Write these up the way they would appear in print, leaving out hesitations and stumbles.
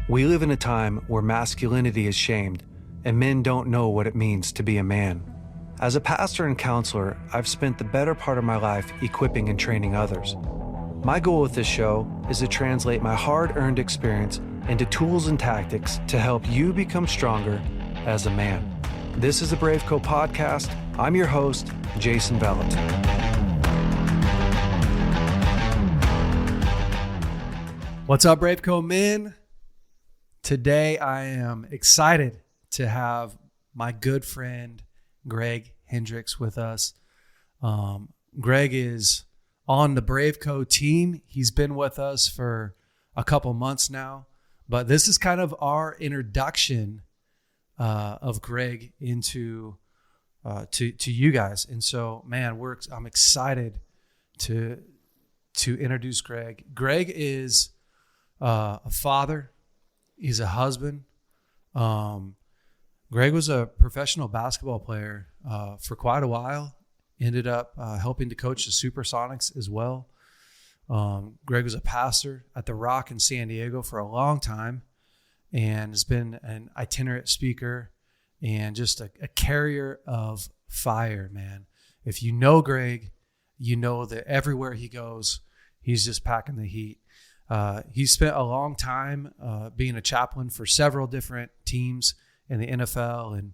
We live in a time where masculinity is shamed and men don't know what it means to be a man. As a pastor and counselor, I've spent the better part of my life equipping and training others. My goal with this show is to translate my hard-earned experience into tools and tactics to help you become stronger as a man. This is the BraveCo podcast. I'm your host, Jason Bellet. What's up, BraveCo men? Today, I am excited to have my good friend, Greg Hendricks, with us. Greg is on the BraveCo team. He's been with us for a couple months now, but this is kind of our introduction of Greg into to you guys. And so, man, I'm excited to introduce Greg. Greg is a father. He's a husband. Greg was a professional basketball player for quite a while. Ended up helping to coach the Supersonics as well. Greg was a pastor at the Rock in San Diego for a long time and has been an itinerant speaker and just a carrier of fire, man. If you know Greg, you know that everywhere he goes, he's just packing the heat. He spent a long time being a chaplain for several different teams in the NFL and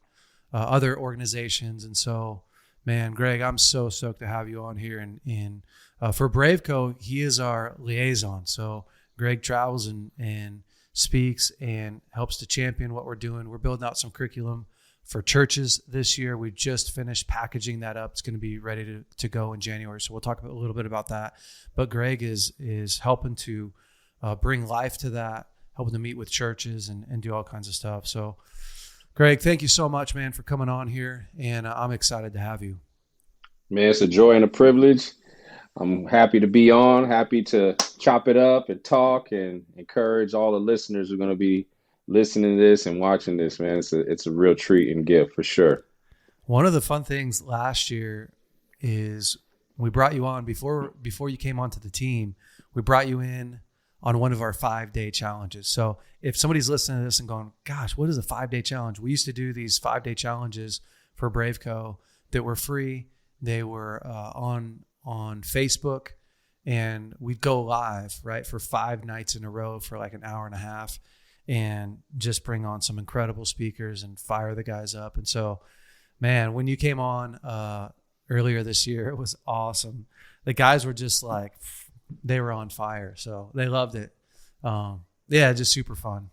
other organizations. And so, man, Greg, I'm so stoked to have you on here. And for BraveCo, he is our liaison. So Greg travels and speaks and helps to champion what we're doing. We're building out some curriculum for churches this year. We just finished packaging that up. It's going to be ready to go in January. So we'll talk a little bit about that. But Greg is helping to bring life to that, helping to meet with churches and do all kinds of stuff. So, Greg, thank you so much, man, for coming on here. And I'm excited to have you. Man, it's a joy and a privilege. I'm happy to be on, happy to chop it up and talk and encourage all the listeners who are going to be listening to this and watching this, man. It's a real treat and gift for sure. One of the fun things last year is we brought you on before you came onto the team. We brought you in on one of our 5-day challenges. So if somebody's listening to this and going, gosh, what is a 5-day challenge? We used to do these 5-day challenges for BraveCo that were free. They were on Facebook, and we'd go live, right, for 5 nights in a row for like an hour and a half and just bring on some incredible speakers and fire the guys up. And so, man, when you came on earlier this year, it was awesome. The guys were just like, they were on fire. So they loved it. Just super fun.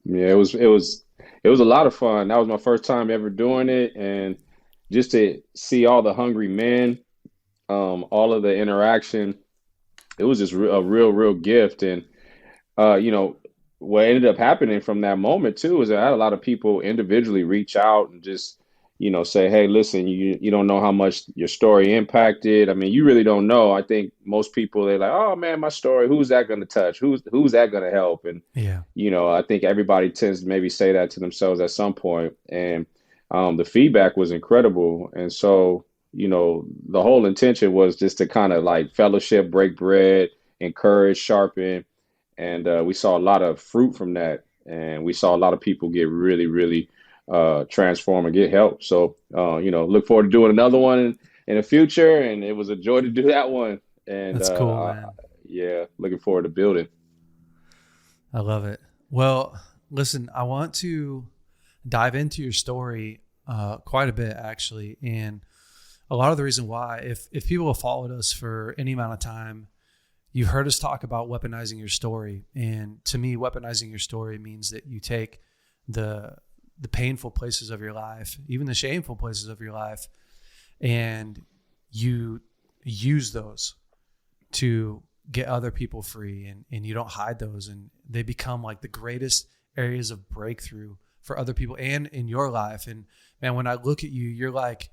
Yeah, it was a lot of fun. That was my first time ever doing it. And just to see all the hungry men, all of the interaction, it was just a real gift. And, what ended up happening from that moment too, is that I had a lot of people individually reach out and just, say, hey, listen, you don't know how much your story impacted. I mean, you really don't know. I think most people, they're like, oh man, my story, who's that going to touch? Who's that going to help? And, yeah, I think everybody tends to maybe say that to themselves at some point. And the feedback was incredible. And so, the whole intention was just to kind of like fellowship, break bread, encourage, sharpen. And we saw a lot of fruit from that. And we saw a lot of people get really, really transform and get help. So, look forward to doing another one in the future. And it was a joy to do that one. And that's cool, man. Looking forward to building. I love it. Well, listen, I want to dive into your story quite a bit, actually. And a lot of the reason why, if people have followed us for any amount of time, you've heard us talk about weaponizing your story. And to me, weaponizing your story means that you take the painful places of your life, even the shameful places of your life, and you use those to get other people free, and you don't hide those, and they become like the greatest areas of breakthrough for other people and in your life. And man, when I look at you, you're like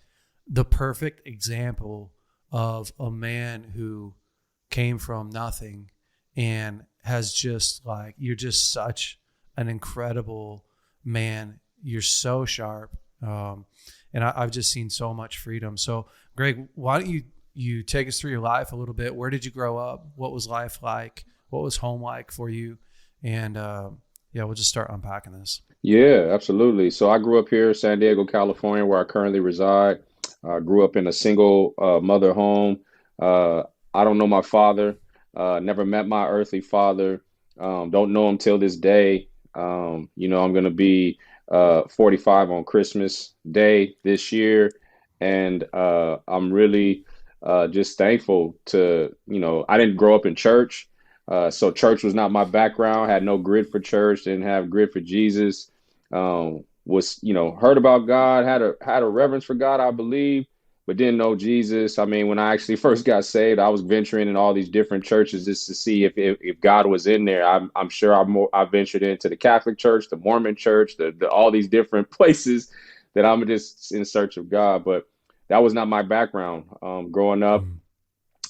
the perfect example of a man who came from nothing and has just like, you're just such an incredible man. You're so sharp. And I've just seen so much freedom. So Greg, why don't you take us through your life a little bit? Where did you grow up? What was life like? What was home like for you? And Yeah, we'll just start unpacking this. Yeah, absolutely. So I grew up here, San Diego, California, where I currently reside. I grew up in a single mother home. Uh, I don't know my father. Never met my earthly father. Don't know him till this day. I'm going to be 45 on Christmas Day this year, and I'm really just thankful to, I didn't grow up in church. So church was not my background, had no grid for church, didn't have grid for Jesus. Was, heard about God, had a reverence for God, I believe, but didn't know Jesus. I mean, when I actually first got saved, I was venturing in all these different churches just to see if God was in there. I'm sure I ventured into the Catholic Church, the Mormon Church, the all these different places that I'm just in search of God. But that was not my background. Growing up,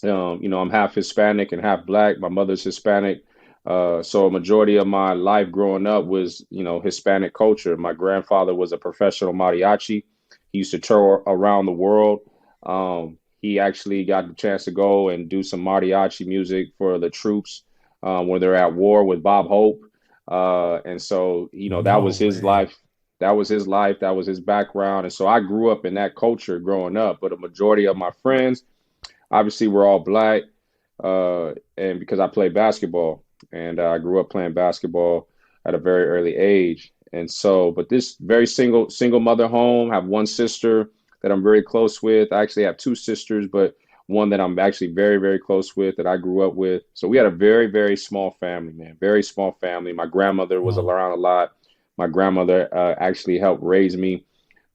Mm. I'm half Hispanic and half Black. My mother's Hispanic. So a majority of my life growing up was, Hispanic culture. My grandfather was a professional mariachi. He used to tour around the world. He actually got the chance to go and do some mariachi music for the troops when they're at war with Bob Hope. And so, that No was his way. life. That was his life. That was his background. And so I grew up in that culture growing up. But a majority of my friends, obviously, we're all Black, and because I play basketball, and I grew up playing basketball at a very early age, and so, but this very single mother home, have one sister that I'm very close with. I actually have two sisters, but one that I'm actually very, very close with that I grew up with. So we had a very, very small family, man, very small family. My grandmother was Wow. around a lot. My grandmother actually helped raise me.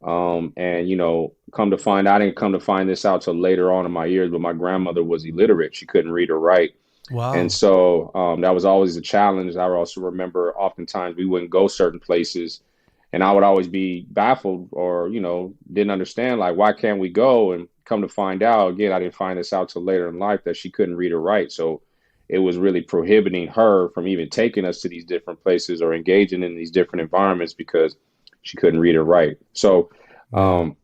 And come to find, I didn't come to find this out till later on in my years, but my grandmother was illiterate. She couldn't read or write. And Wow. so that was always a challenge. I also remember oftentimes we wouldn't go certain places, and I would always be baffled or, didn't understand, like, why can't we go? And come to find out, again, I didn't find this out till later in life that she couldn't read or write. So it was really prohibiting her from even taking us to these different places or engaging in these different environments because she couldn't read or write. So, Yeah. um,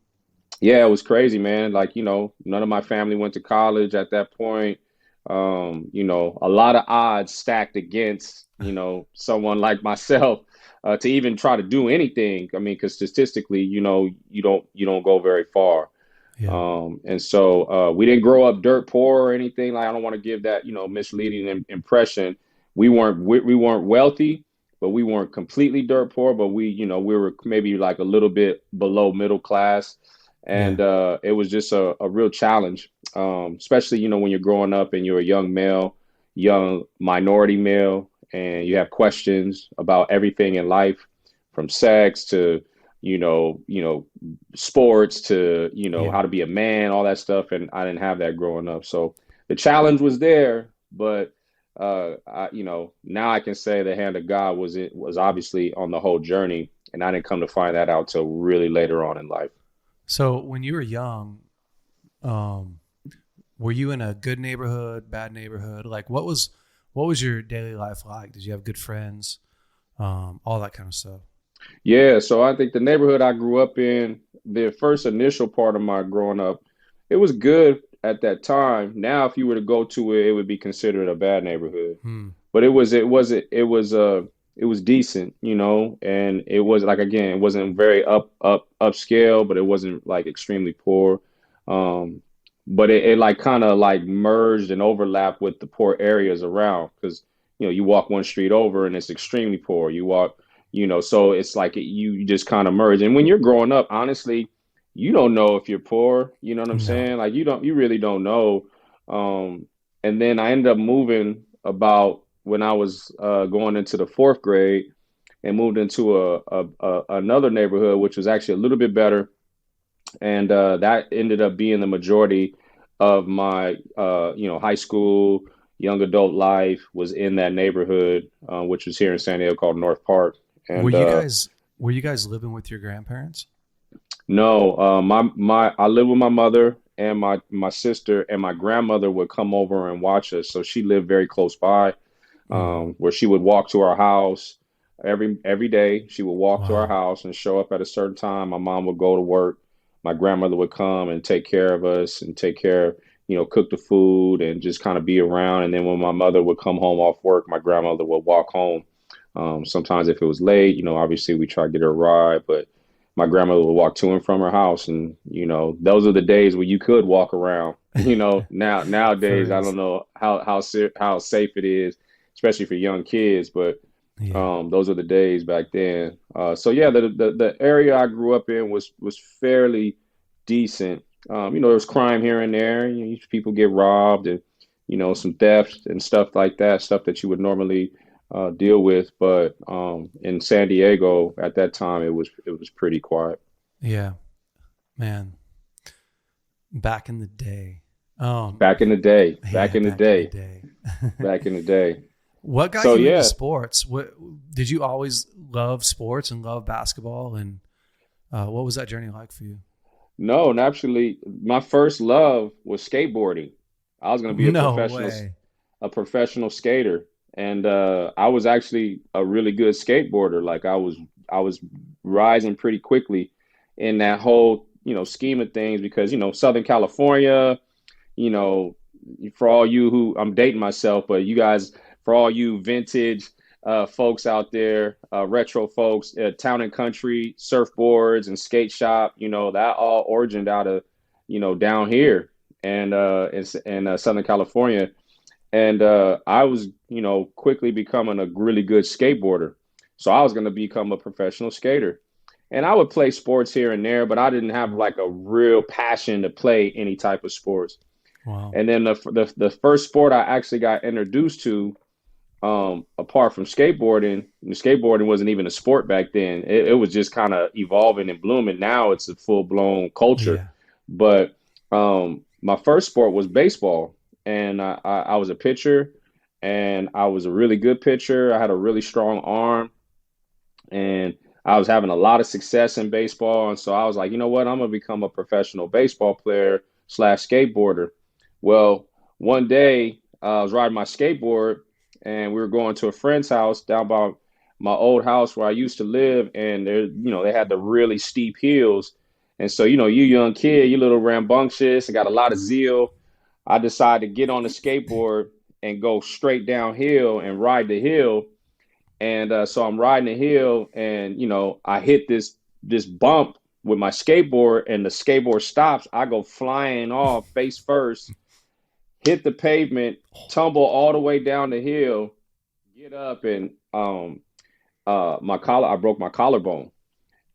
yeah, it was crazy, man. Like, none of my family went to college at that point. A lot of odds stacked against, someone like myself to even try to do anything. I mean, because statistically, you don't go very far. Yeah. And so we didn't grow up dirt poor or anything. Like, I don't want to give that, misleading impression. We weren't wealthy, but we weren't completely dirt poor. But we were maybe like a little bit below middle class, and Yeah. it was just a real challenge, especially when you're growing up and you're a young male, young minority male, and you have questions about everything in life, from sex to sports to Yeah. how to be a man, all that stuff, and I didn't have that growing up. So the challenge was there, but now I can say the hand of God was obviously on the whole journey, and I didn't come to find that out till really later on in life. So when you were young, um, were you in a good neighborhood, bad neighborhood? Like what was your daily life like? Did you have good friends? All that kind of stuff. Yeah, so I think the neighborhood I grew up in, the first initial part of my growing up, it was good at that time. Now, if you were to go to it, it would be considered a bad neighborhood. Hmm. But it was decent, and it was like, again, it wasn't very upscale, but it wasn't like extremely poor. Um, but it like kind of like merged and overlapped with the poor areas around because you walk one street over and it's extremely poor. You walk, so it's like you just kind of merge. And when you're growing up, honestly, you don't know if you're poor. You know what I'm No. saying? Like, you really don't know. Um, and then I ended up moving about when I was going into the fourth grade, and moved into another neighborhood, which was actually a little bit better, and that ended up being the majority of my high school, young adult life was in that neighborhood, which was here in San Diego called North Park. Were And you guys were you guys living with your grandparents? no, my I lived with my mother and my sister, and my grandmother would come over and watch us. So she lived very close by, Mm. where she would walk to our house every day. She would walk to our Wow. house and show up at a certain time. My mom would go to work. My grandmother would come and take care of us and take care, cook the food and just kind of be around. And then when my mother would come home off work, my grandmother would walk home Sometimes if it was late, obviously we try to get her a ride, but my grandmother would walk to and from her house, and those are the days where you could walk around. Nowadays I For don't know how safe it is, especially for young kids, but yeah, those are the days back then. So yeah, the area I grew up in was fairly decent. There was crime here and there. People get robbed and some theft and stuff like that, stuff that you would normally deal with. But in San Diego at that time, it was pretty quiet. yeah, man. Back in the day. Back in the day, back Yeah, in the back in the day, day. back in the day. What got So you into yeah, sports? What did you always love sports and love basketball? And what was that journey like for you? no, and actually, my first love was skateboarding. I was going to be a No professional way. a professional skater, and I was actually a really good skateboarder. Like I was rising pretty quickly in that whole scheme of things because Southern California, you know, for all you who I'm dating myself, but you guys, for all you vintage folks out there, retro folks, town and country, surfboards and skate shop, that all origined out of, down here and in Southern California. And I was, quickly becoming a really good skateboarder. So I was going to become a professional skater. And I would play sports here and there, but I didn't have like a real passion to play any type of sports. Wow. And then the first sport I actually got introduced to, apart from skateboarding, and skateboarding wasn't even a sport back then. It was just kind of evolving and blooming. Now it's a full blown culture. Yeah. But my first sport was baseball, and I was a pitcher, and I was a really good pitcher. I had a really strong arm, and I was having a lot of success in baseball. And so I was like, you know what? I'm gonna become a professional baseball player slash skateboarder. Well, one day I was riding my skateboard and we were going to a friend's house down by my old house where I used to live. And they had the really steep hills. And so, you young kid, you little rambunctious and got a lot of zeal. I decided to get on the skateboard and go straight downhill and ride the hill. And so I'm riding the hill and, I hit this bump with my skateboard and the skateboard stops. I go flying off face first, hit the pavement, tumble all the way down the hill, get up, and I broke my collarbone.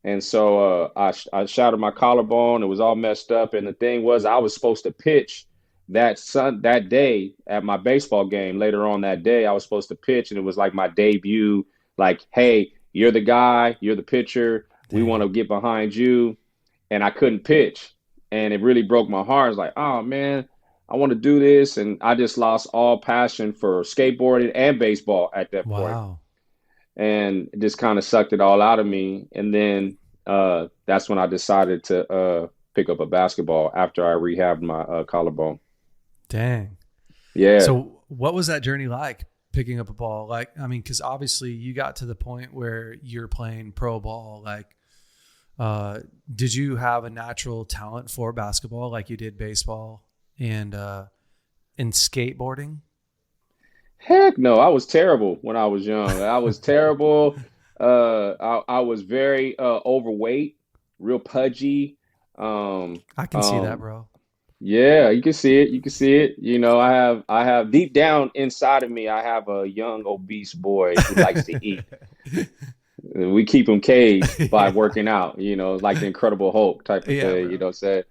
And so I shattered my collarbone. It was all messed up. And the thing was, I was supposed to pitch that day at my baseball game. Later on that day, I was supposed to pitch, and it was like my debut. Like, hey, you're the guy, you're the pitcher. We want Dang. to get behind you. And I couldn't pitch, and it really broke my heart. I was like, oh man, I want to do this, and I just lost all passion for skateboarding and baseball at that point, Wow. and it just kind of sucked it all out of me. And then that's when I decided to pick up a basketball after I rehabbed my collarbone. Dang. Yeah. So what was that journey like picking up a ball? Like, I mean, because obviously you got to the point where you're playing pro ball. Like, did you have a natural talent for basketball like you did baseball and in skateboarding? Heck no, I was terrible when I was young. I was terrible. I was very overweight, real pudgy. Um, I can see that, um, bro. yeah, you can see it. You can see it. I have deep down inside of me, I have a young obese boy who likes to eat. We keep him caged by working out, like the Incredible Hulk type of Yeah, thing, bro. what I'm saying?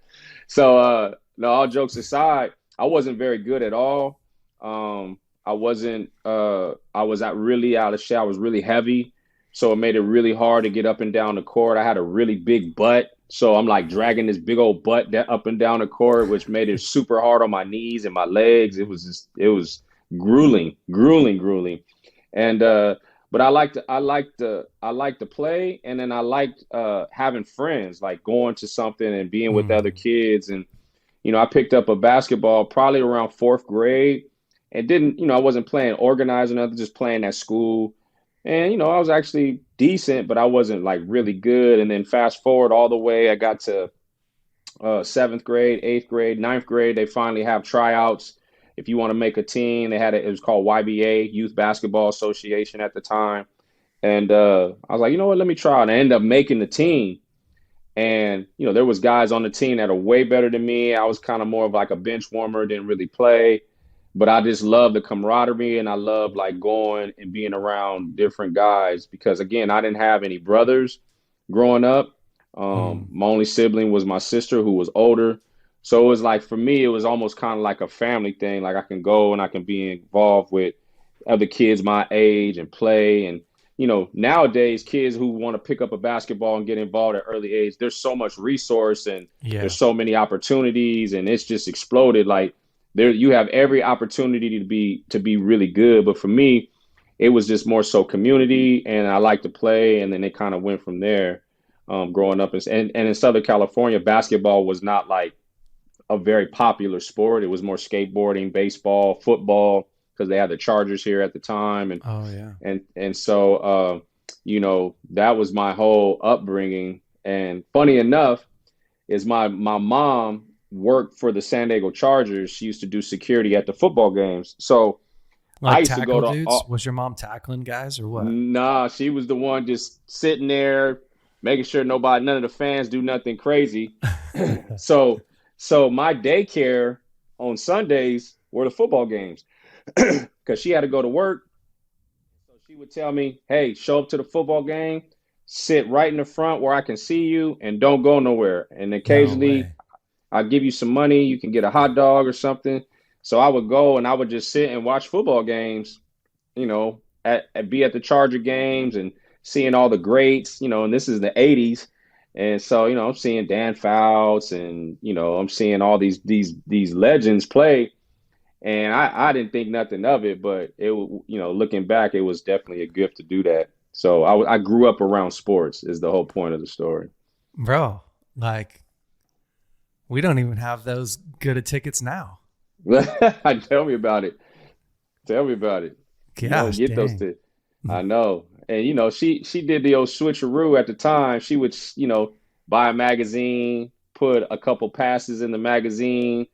So, no, all jokes aside, I wasn't very good at all. I wasn't, I was really out of shape. I was really heavy. So it made it really hard to get up and down the court. I had a really big butt. So I'm like dragging this big old butt up and down the court, which made it super hard on my knees and my legs. It was grueling, grueling, grueling. And, but I liked to play, and then I liked having friends, like going to something and being with other Mm. kids. And I picked up a basketball probably around fourth grade, and didn't I wasn't playing organized or nothing, just playing at school. And I was actually decent, but I wasn't like really good. And then fast forward all the way, I got to seventh grade, eighth grade, ninth grade. They finally have tryouts. If you want to make a team, it was called YBA, Youth Basketball Association at the time. And I was like, you know what, let me try. And I ended up making the team. And, there was guys on the team that are way better than me. I was kind of more of like a bench warmer, didn't really play. But I just love the camaraderie and I love like going and being around different guys because again, I didn't have any brothers growing up. Mm. My only sibling was my sister who was older. So it was like for me, it was almost kind of like a family thing. Like I can go and I can be involved with other kids my age and play. And, nowadays kids who want to pick up a basketball and get involved at early age, there's so much resource and Yeah. there's so many opportunities and it's just exploded. Like there, you have every opportunity to be really good. But for me, it was just more so community and I like to play. And then it kind of went from there. Growing up and in Southern California, basketball was not like a very popular sport. It was more skateboarding, baseball, football, because they had the Chargers here at the time, and Oh yeah. and so that was my whole upbringing. And funny enough, is my mom worked for the San Diego Chargers. She used to do security at the football games. So I Like used to go tackle to dudes? all, Was your mom tackling guys or what? nah, she was the one just sitting there making sure none of the fans do nothing crazy. So so my daycare on Sundays were the football games because she had to go to work. So she would tell me, "Hey, show up to the football game, sit right in the front where I can see you, and don't go nowhere. And No occasionally, way. I'll give you some money. You can get a hot dog or something." So I would go and I would just sit and watch football games, be at the Charger games and seeing all the greats, and this is the 80s. And so, I'm seeing Dan Fouts and, I'm seeing all these legends play. And I didn't think nothing of it, but looking back, it was definitely a gift to do that. So I grew up around sports is the whole point of the story. Bro, like we don't even have those good of tickets now. Tell me about it. Tell me about it. You don't Gosh get those dang. to I know. And she did the old switcheroo at the time. She would, buy a magazine, put a couple passes in the magazine,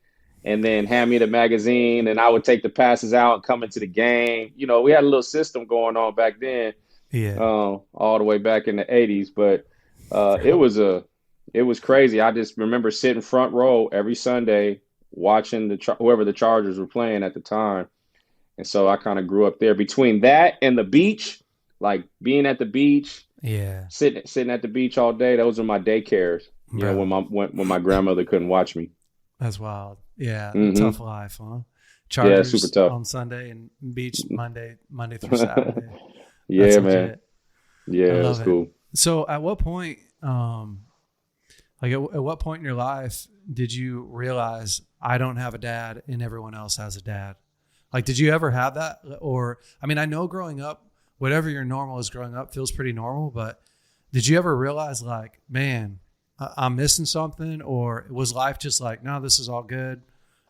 and then hand me the magazine, and I would take the passes out and come into the game. We had a little system going on back then, Yeah. all the way back in the 80s. But Bro. it was crazy. I just remember sitting front row every Sunday watching whoever the Chargers were playing at the time. And so I kind of grew up there between that and the beach, like being at the beach, Yeah. sitting at the beach all day. Those are my daycares, when Bro. my grandmother couldn't watch me. That's wild. Yeah. Hmm. Tough life, huh? Yeah, super Chargers tough. on Sunday and beach Monday through Saturday. That's Yeah, man. legit. I Yeah, it was love it. cool. So at what point, at what point in your life did you realize I don't have a dad and everyone else has a dad? Like, did you ever have that? Or, I mean, I know growing up, whatever your normal is growing up feels pretty normal, but did you ever realize like, man, I'm missing something? Or was life just like, no, this is all good.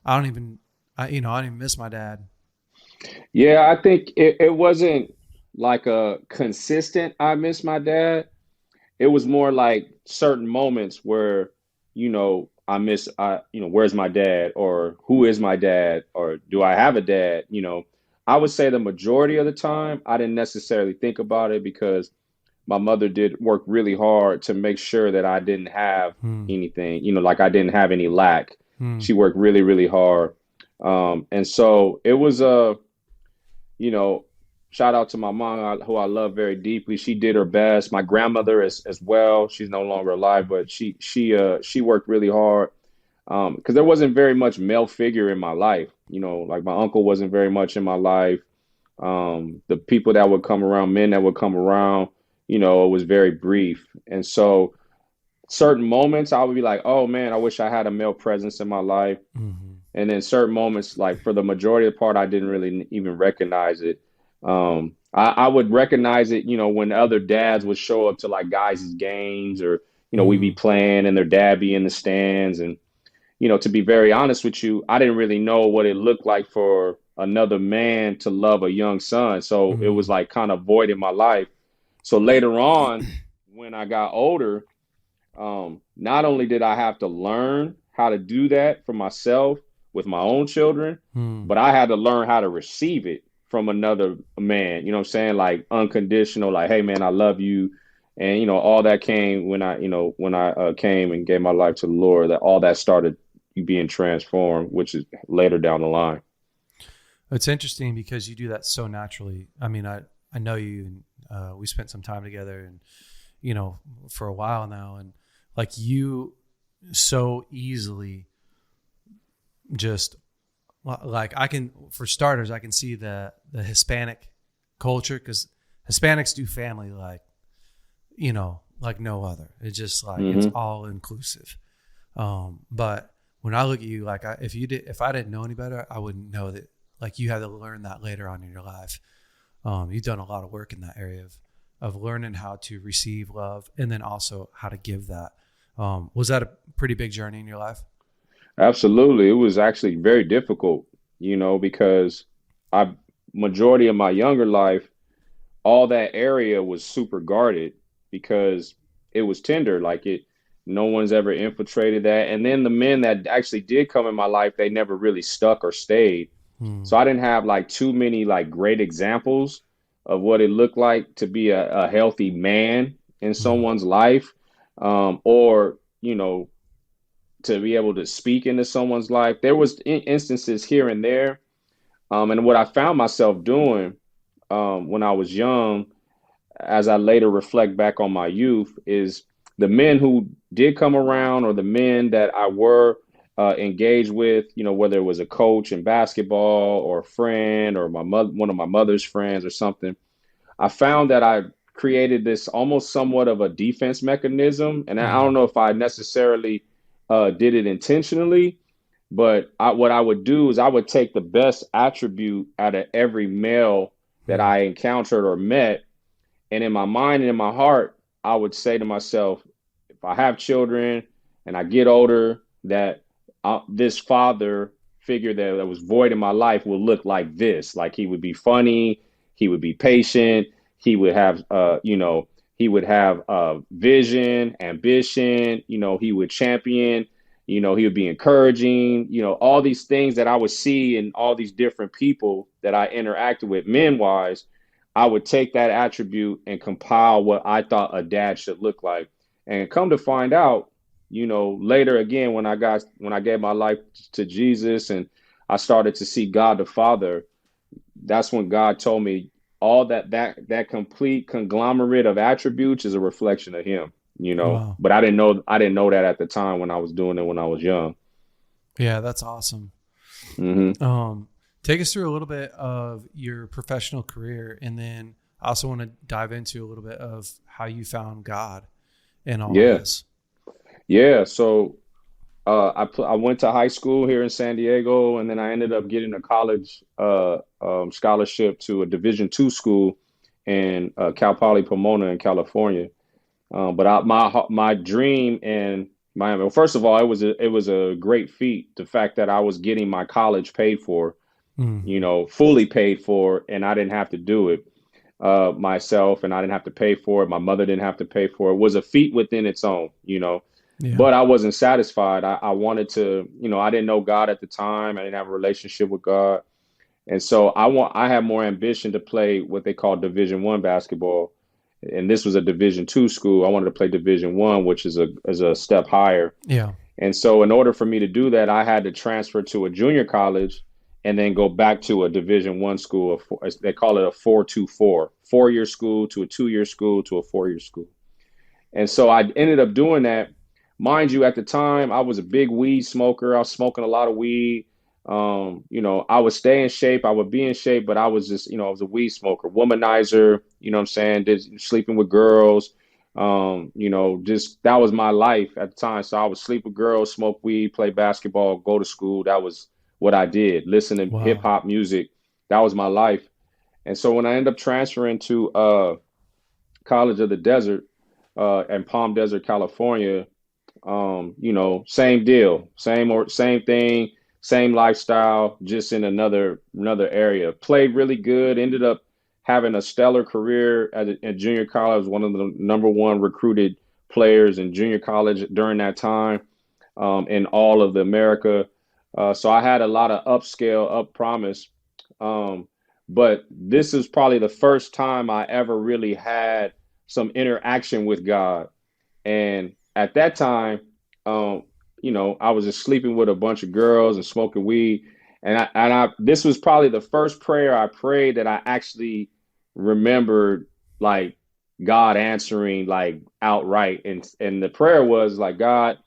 I don't even, I don't even miss my dad. Yeah, I think it wasn't like a consistent I miss my dad. It was more like certain moments where, where's my dad or who is my dad or do I have a dad? I would say the majority of the time I didn't necessarily think about it because my mother did work really hard to make sure that I didn't have Hmm. anything, like I didn't have any lack. Hmm. She worked really, really hard. And so it was you know, shout out to my mom, who I love very deeply. She did her best. My grandmother as well. She's no longer alive, but she worked really hard because there wasn't very much male figure in my life. Like my uncle wasn't very much in my life. The people that would come around, men that would come around, it was very brief. And so certain moments I would be like, oh man, I wish I had a male presence in my life. Hmm. And then certain moments, like for the majority of the part, I didn't really even recognize it. I would recognize it, when other dads would show up to like guys' games or, we'd be Hmm. playing and their dad be in the stands. And, to be very honest with you, I didn't really know what it looked like for another man to love a young son. So it was Hmm. like kind of void in my life. So later on, when I got older, not only did I have to learn how to do that for myself with my own children, Hmm. but I had to learn how to receive it from another man, you know what I'm saying? Like unconditional, like, hey man, I love you. And, you know, all that came when I came and gave my life to the Lord, that all that started being transformed, which is later down the line. It's interesting because you do that so naturally. I mean, I know you, and we spent some time together, and you know, for a while now, and like you so easily just like I can, for starters, I can see the Hispanic culture, because Hispanics do family like, you know, like no other. It's just like it's all inclusive. But when I look at you, like if I didn't know any better, I wouldn't know that. Like you had to learn that later on in your life. You've done a lot of work in that area of learning how to receive love and then also how to give that. Was that a pretty big journey in your life? Absolutely. It was actually very difficult, you know, because I majority of my younger life, all that area was super guarded because it was tender. Like it, no one's ever infiltrated that. And then the men that actually did come in my life, they never really stuck or stayed. So I didn't have like too many like great examples of what it looked like to be a healthy man in someone's life, or, you know, to be able to speak into someone's life. There was instances here and there. And what I found myself doing when I was young, as I later reflect back on my youth, is the men who did come around, or the men that I were engaged with, you know, whether it was a coach in basketball or a friend or my mother, one of my mother's friends or something, I found that I created this almost somewhat of a defense mechanism. And I don't know if I necessarily did it intentionally, but what I would do is I would take the best attribute out of every male that I encountered or met. And in my mind and in my heart, I would say to myself, if I have children and I get older, that this father figure that was void in my life will look like this. Like he would be funny, he would be patient, he would have, he would have vision, ambition, you know, he would champion, you know, he would be encouraging, you know, all these things that I would see in all these different people that I interacted with men wise. I would take that attribute and compile what I thought a dad should look like. And come to find out, you know, later again, when I gave my life to Jesus and I started to see God the Father, that's when God told me all that complete conglomerate of attributes is a reflection of him, you know. Wow. But I didn't know that at the time when I was doing it when I was young. Yeah, that's awesome. Take us through a little bit of your professional career, and then I also want to dive into a little bit of how you found God in all of this. Yeah. So I went to high school here in San Diego, and then I ended up getting a college scholarship to a Division II school in Cal Poly Pomona in California. But my dream and well, first of all, it was a great feat. The fact that I was getting my college paid for, you know, fully paid for, and I didn't have to do it myself, and I didn't have to pay for it. My mother didn't have to pay for it. Was a feat within its own, you know. Yeah. But I wasn't satisfied. I wanted to, you know, I didn't know God at the time. I didn't have a relationship with God, and so I had more ambition to play what they call Division I basketball, and this was a Division II school. I wanted to play Division I, which is a step higher. Yeah. And so in order for me to do that, I had to transfer to a junior college and then go back to a Division I school. They call it a 4-2-4, 4-year school to a 2-year school to a 4-year school. And so I ended up doing that. Mind you, at the time, I was a big weed smoker. I was smoking a lot of weed. You know, I would stay in shape. I would be in shape, but I was just, you know, I was a weed smoker, womanizer, you know what I'm saying? Sleeping with girls. You know, just that was my life at the time. So I would sleep with girls, smoke weed, play basketball, go to school. That was what I did. Listen to hip hop music. That was my life. And so when I ended up transferring to College of the Desert in Palm Desert, California, you know, same deal, same thing, same lifestyle, just in another area. Played really good. Ended up having a stellar career at junior college. One of the #1 recruited players in junior college during that time in all of the America. So I had a lot of up promise. but this is probably the first time I ever really had some interaction with God. And at that time, um, I was just sleeping with a bunch of girls and smoking weed. And I this was probably the first prayer I prayed that I actually remembered, like, God answering, like, outright. And the prayer was like, God,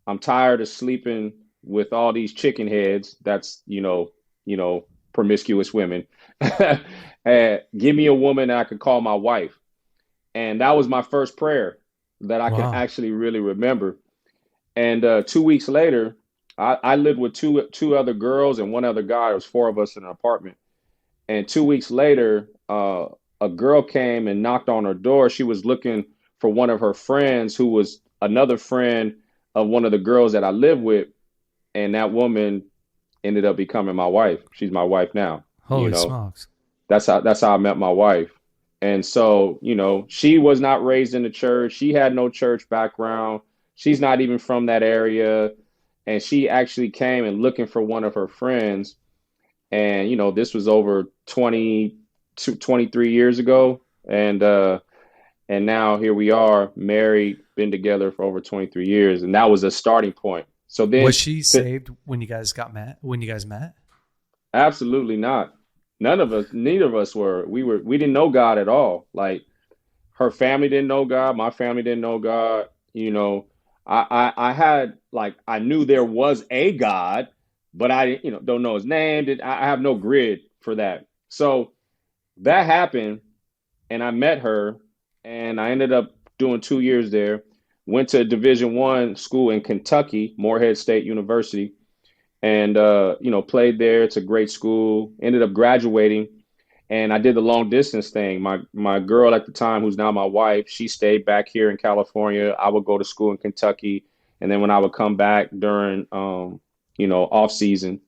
I'm tired of sleeping with all these chicken heads. That's, promiscuous women. Give me a woman that I could call my wife. And that was my first prayer that I can Wow. actually really remember. And 2 weeks later, I lived with two other girls and one other guy. There was four of us in an apartment. And 2 weeks later, a girl came and knocked on her door. She was looking for one of her friends who was another friend of one of the girls that I live with. And that woman ended up becoming my wife. She's my wife now. You Holy know, smokes. that's how I met my wife. And so, she was not raised in the church. She had no church background. She's not even from that area. And she actually came and looking for one of her friends. And, this was over 23 years ago. And now here we are, married, been together for over 23 years. And that was a starting point. So Was then, she saved when you guys met? absolutely not. Neither of us were. We didn't know God at all. Like, her family didn't know God. My family didn't know God. I had, like, I knew there was a God, but I, don't know his name. I have no grid for that. So that happened, and I met her, and I ended up doing 2 years there. Went to a Division I school in Kentucky, Morehead State University, and played there. It's a great school. Ended up graduating, and I did the long distance thing. My girl at the time, who's now my wife, she stayed back here in California. I would go to school in Kentucky, and then when I would come back during off season,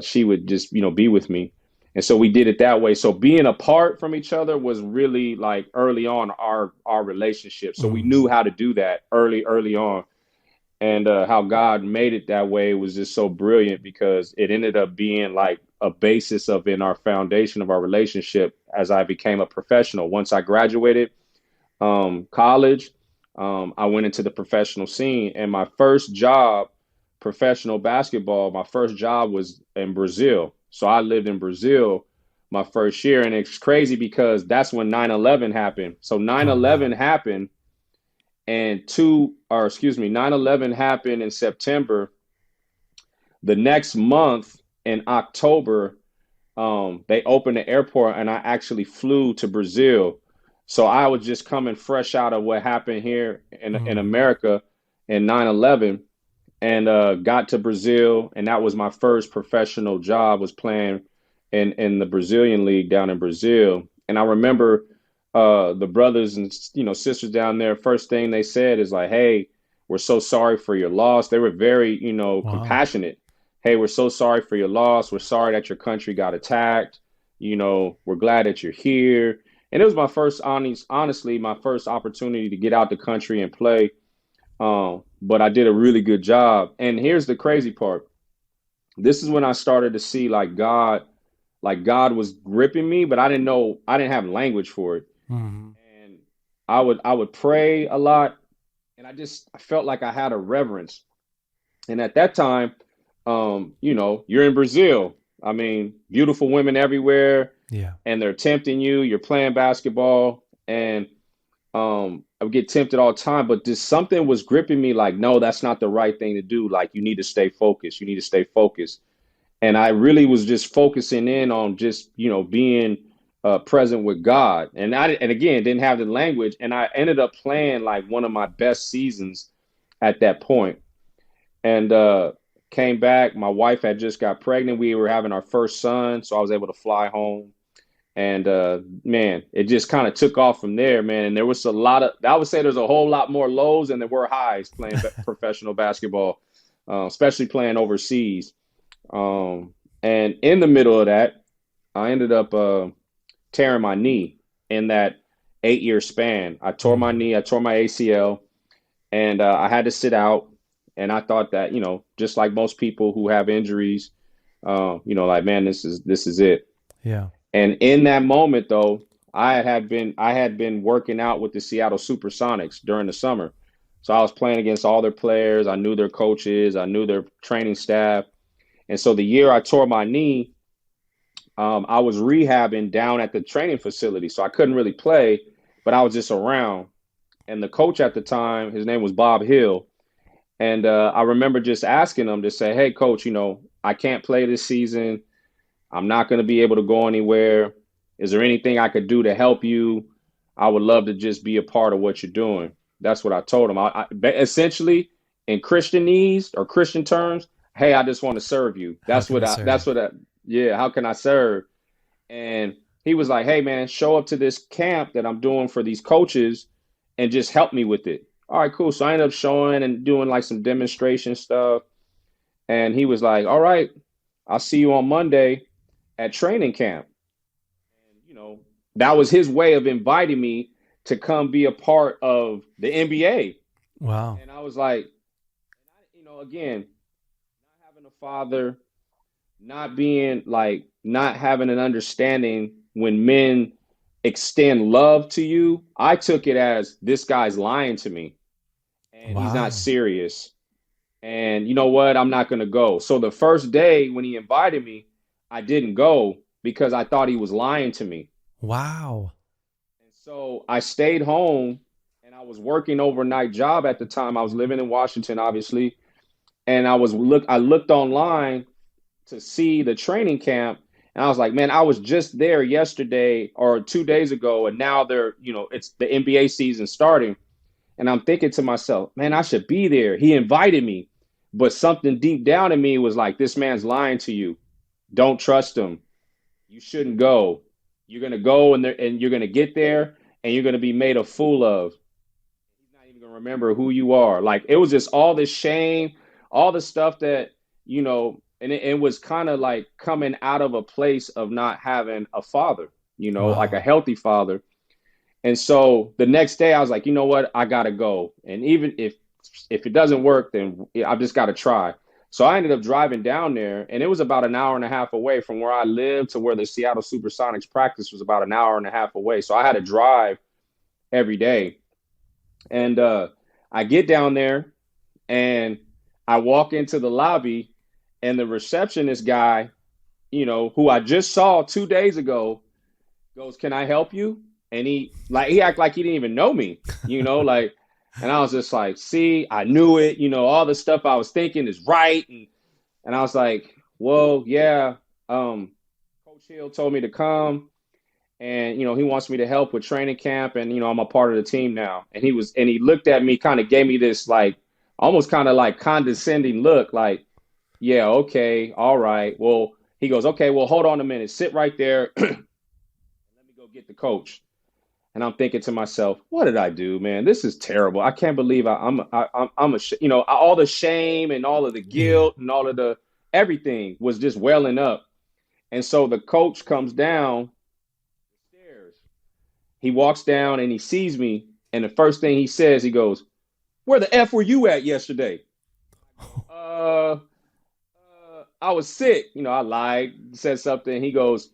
she would just be with me. And so we did it that way. So being apart from each other was really, like, early on our relationship. So we knew Mhm. how to do that early on. And how God made it that way was just so brilliant, because it ended up being like a basis of in our foundation of our relationship as I became a professional. Once I graduated college, I went into the professional scene, and my first job, professional basketball, my first job was in Brazil. So I lived in Brazil my first year, and it's crazy because that's when 9/11 happened. So nine Oh eleven no. happened, and 9/11 happened in September. The next month in October, they opened the airport, and I actually flew to Brazil. So I was just coming fresh out of what happened here in Mhm. America in 9/11, and got to Brazil, and that was my first professional job, was playing in the Brazilian league down in Brazil. And I remember the brothers and sisters down there. First thing they said is like, "Hey, we're so sorry for your loss." They were very Wow. compassionate. "Hey, we're so sorry for your loss. We're sorry that your country got attacked. We're glad that you're here." And it was my first, honestly, my first opportunity to get out the country and play. But I did a really good job. And here's the crazy part. This is when I started to see, like God was gripping me, but I didn't know, I didn't have language for it. Mhm. And I would pray a lot, and I felt like I had a reverence. And at that time, you're in Brazil. I mean, beautiful women everywhere, Yeah. and they're tempting you. You're playing basketball, and I would get tempted all the time, but just something was gripping me, like, no, that's not the right thing to do. Like, you need to stay focused. You need to stay focused. And I really was just focusing in on just, being present with God. And again, didn't have the language. And I ended up playing like one of my best seasons at that point. And came back. My wife had just got pregnant. We were having our first son. So I was able to fly home. And man, it just kind of took off from there, man. And there was a lot of, I would say there's a whole lot more lows than there were highs playing professional basketball, especially playing overseas. Um, and in the middle of that, I ended up tearing my knee in that 8 year span. I tore my Mhm. knee, I tore my ACL, and I had to sit out. And I thought that, just like most people who have injuries, like, man, this is it. Yeah. And in that moment, though, I had been working out with the Seattle Supersonics during the summer. So I was playing against all their players. I knew their coaches. I knew their training staff. And so the year I tore my knee, I was rehabbing down at the training facility. So I couldn't really play, but I was just around. And the coach at the time, his name was Bob Hill. And I remember just asking him to say, hey, coach, I can't play this season. I'm not going to be able to go anywhere. Is there anything I could do to help you? I would love to just be a part of what you're doing. That's what I told him. Essentially, in Christianese or Christian terms, hey, I just want to serve you. How can I serve? Yeah, how can I serve? And he was like, hey, man, show up to this camp that I'm doing for these coaches and just help me with it. All right, cool. So I ended up showing and doing like some demonstration stuff. And he was like, all right, I'll see you on Monday at training camp. And, that was his way of inviting me to come be a part of the NBA. Wow. And I was like, again, not having a father, not being like, not having an understanding when men extend love to you, I took it as this guy's lying to me and he's not Wow. serious. And you know what? I'm not going to go. So the first day when he invited me, I didn't go because I thought he was lying to me. Wow. And so I stayed home and I was working overnight job at the time. I was living in Washington, obviously. And I looked online to see the training camp. And I was like, man, I was just there yesterday or 2 days ago. And now it's the NBA season starting. And I'm thinking to myself, man, I should be there. He invited me. But something deep down in me was like, this man's lying to you. Don't trust him. You shouldn't go. You're going to go and you're going to get there and you're going to be made a fool of. He's not even going to remember who you are. Like it was just all this shame, all the stuff that, and it was kind of like coming out of a place of not having a father, like a Wow. healthy father. And so the next day I was like, you know what? I got to go. And even if it doesn't work, then I've just got to try. So I ended up driving down there, and it was about an hour and a half away from where I lived to where the Seattle Supersonics practice was about an hour and a half away. So I had to drive every day. And I get down there and I walk into the lobby, and the receptionist guy, who I just saw 2 days ago, goes, "Can I help you?" And he act like he didn't even know me, like, and I was just like, "See, I knew it, all the stuff I was thinking is right." And I was like, "Well, yeah, Coach Hill told me to come, and he wants me to help with training camp, and I'm a part of the team now." And he looked at me, kind of gave me this like almost kind of like condescending look, like, "Yeah, okay, all right." Well, he goes, "Okay, well, hold on a minute, sit right there." Let me go get the coach. And I'm thinking to myself, what did I do, man? This is terrible. I can't believe all the shame and all of the Yeah. guilt and all of the everything was just welling up. And so the coach comes down the stairs. He walks down and he sees me. And the first thing he says, he goes, "Where the F were you at yesterday?" I was sick. I lied, said something. He goes,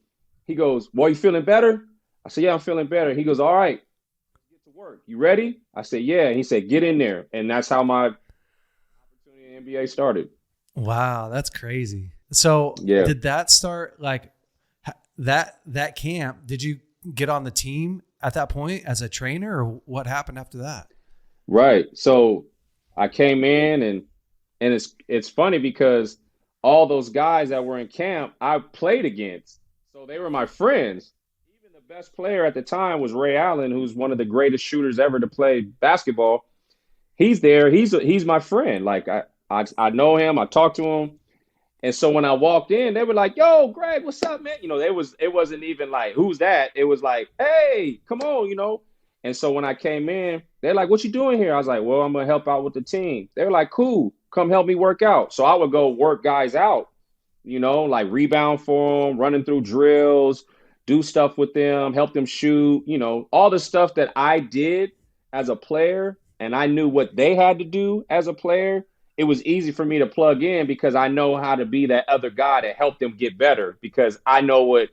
"Well, you feeling better?" I said, "Yeah, I'm feeling better." He goes, "All right, get to work. You ready?" I said, "Yeah." And he said, "Get in there." And that's how my opportunity in the NBA started. Wow, that's crazy. So Yeah, did that start like that camp? Did you get on the team at that point as a trainer, or what happened after that? right. So I came in and it's funny because all those guys that were in camp I played against. So they were my friends. Even the best player at the time was Ray Allen, who's one of the greatest shooters ever to play basketball. He's there. He's my friend. Like I know him. I talk to him. And so when I walked in, they were like, "Yo, Greg, what's up, man?" It wasn't even like, "Who's that?" It was like, "Hey, come on." And so when I came in, they're like, "What you doing here?" I was like, "Well, I'm gonna help out with the team." They were like, "Cool, come help me work out." So I would go work guys out, like rebound for them, running through drills, do stuff with them, help them shoot, all the stuff that I did as a player, and I knew what they had to do as a player. It was easy for me to plug in because I know how to be that other guy to help them get better because I know what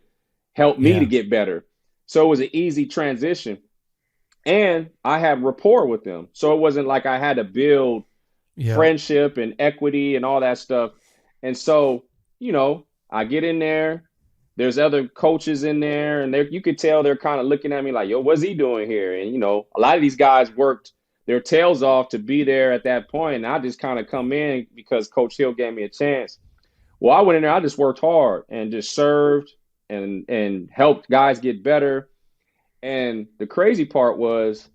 helped me to Yeah. get better. So it was an easy transition. And I had rapport with them. So it wasn't like I had to build Yeah. friendship and equity and all that stuff. And so, I get in there. There's other coaches in there, and you could tell they're kind of looking at me like, yo, what's he doing here? And, a lot of these guys worked their tails off to be there at that point. And I just kind of come in because Coach Hill gave me a chance. Well, I went in there, I just worked hard and just served and helped guys get better. And the crazy part was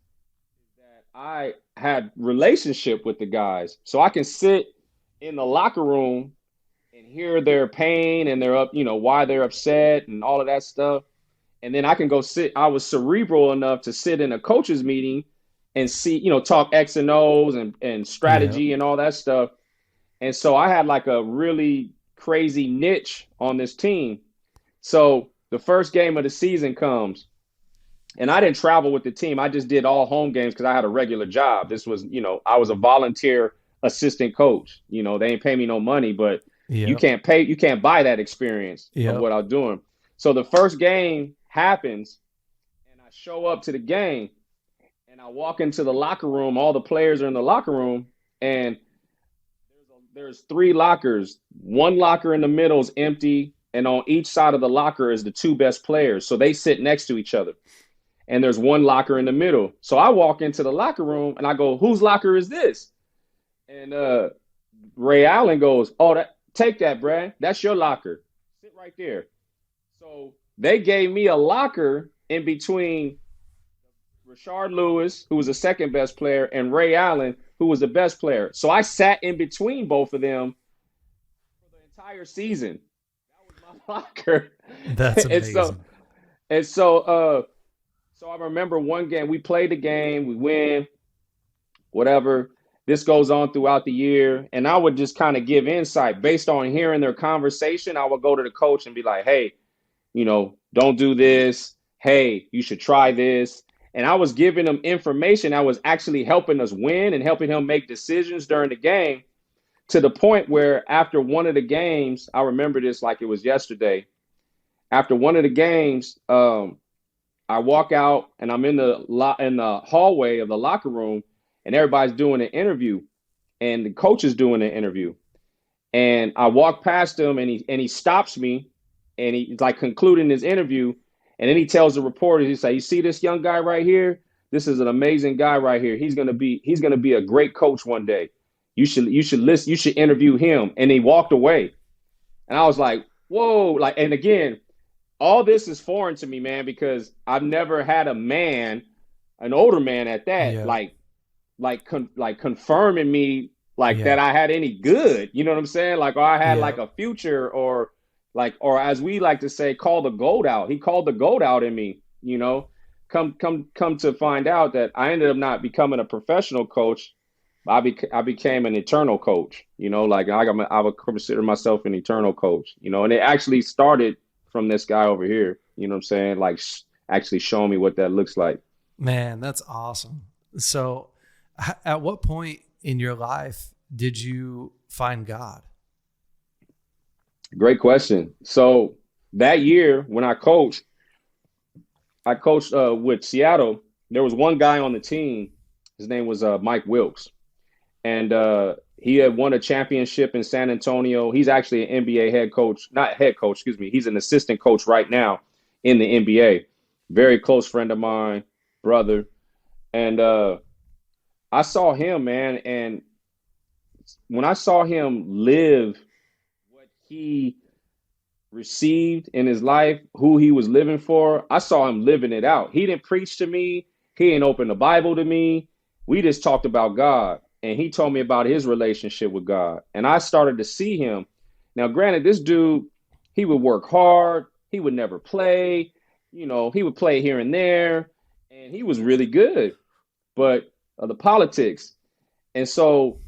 that I had relationship with the guys. So I can sit in the locker room and hear their pain and their why they're upset and all of that stuff. And then I can go sit. I was cerebral enough to sit in a coaches meeting and see, talk X and O's and Yeah. strategy and all that stuff. And so I had like a really crazy niche on this team. So the first game of the season comes, and I didn't travel with the team. I just did all home games because I had a regular job. This was, I was a volunteer assistant coach. They ain't pay me no money, but you Yep. can't buy that experience of Yep. what I'm doing. So the first game happens, and I show up to the game, and I walk into the locker room. All the players are in the locker room, and there's three lockers. One locker in the middle is empty, and on each side of the locker is the two best players. So they sit next to each other. And there's one locker in the middle. So I walk into the locker room and I go, whose locker is this? And Ray Allen goes, oh, take that, Brad. That's your locker. Sit right there. So they gave me a locker in between Rashard Lewis, who was the second best player, and Ray Allen, who was the best player. So I sat in between both of them for the entire season. That was my locker. That's and so, amazing. and so, so I remember one game, we played the game, we win, whatever. This goes on throughout the year. And I would just kind of give insight based on hearing their conversation. I would go to the coach and be like, hey, don't do this. Hey, you should try this. And I was giving them information that was actually helping us win and helping him make decisions during the game, to the point where after one of the games, I remember this like it was yesterday. After one of the games, I walk out and I'm in the hallway of the locker room, and everybody's doing an interview, and the coach is doing an interview. And I walk past him, and he stops me, and he's like concluding his interview, and then he tells the reporters, he say, "You see this young guy right here? This is an amazing guy right here. He's gonna be a great coach one day. You should listen. You should interview him." And he walked away, and I was like, "Whoa!" Like, and again, all this is foreign to me, man, because I've never had a man, an older man at that, Yeah. like confirming me like Yeah. that I had any good. You know what I'm saying? Like, or I had Yeah. like a future, or as we like to say, call the gold out. He called the gold out in me. Come to find out that I ended up not becoming a professional coach. I became an eternal coach. Like I would consider myself an eternal coach. And it actually started from this guy over here, you know what I'm saying? Like actually showing me what that looks like. Man, that's awesome. So, at what point in your life did you find God? Great question. So that year when I coached with Seattle. There was one guy on the team. His name was Mike Wilkes. And he had won a championship in San Antonio. He's actually an NBA head coach, not head coach, excuse me. He's an assistant coach right now in the NBA. Very close friend of mine, brother. And I saw him, man. And when I saw him live what he received in his life, who he was living for, I saw him living it out. He didn't preach to me. He didn't open the Bible to me. We just talked about God. And he told me about his relationship with God. And I started to see him. Now, granted, this dude, he would work hard. He would never play. He would play here and there. And he was really good. But the politics. And so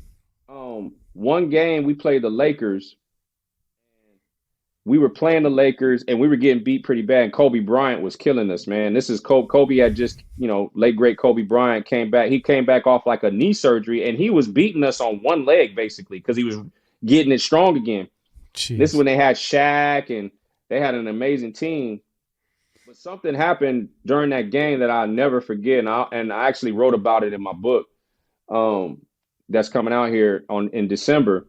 one game we played the Lakers. We were playing the Lakers, and we were getting beat pretty bad. And Kobe Bryant was killing us, man. This is Kobe had just, late great Kobe Bryant came back. He came back off like a knee surgery, and he was beating us on one leg basically because he was getting it strong again. This is Jeez. when they had Shaq, and they had an amazing team. But something happened during that game that I'll never forget, and I actually wrote about it in my book, um, that's coming out here on in December.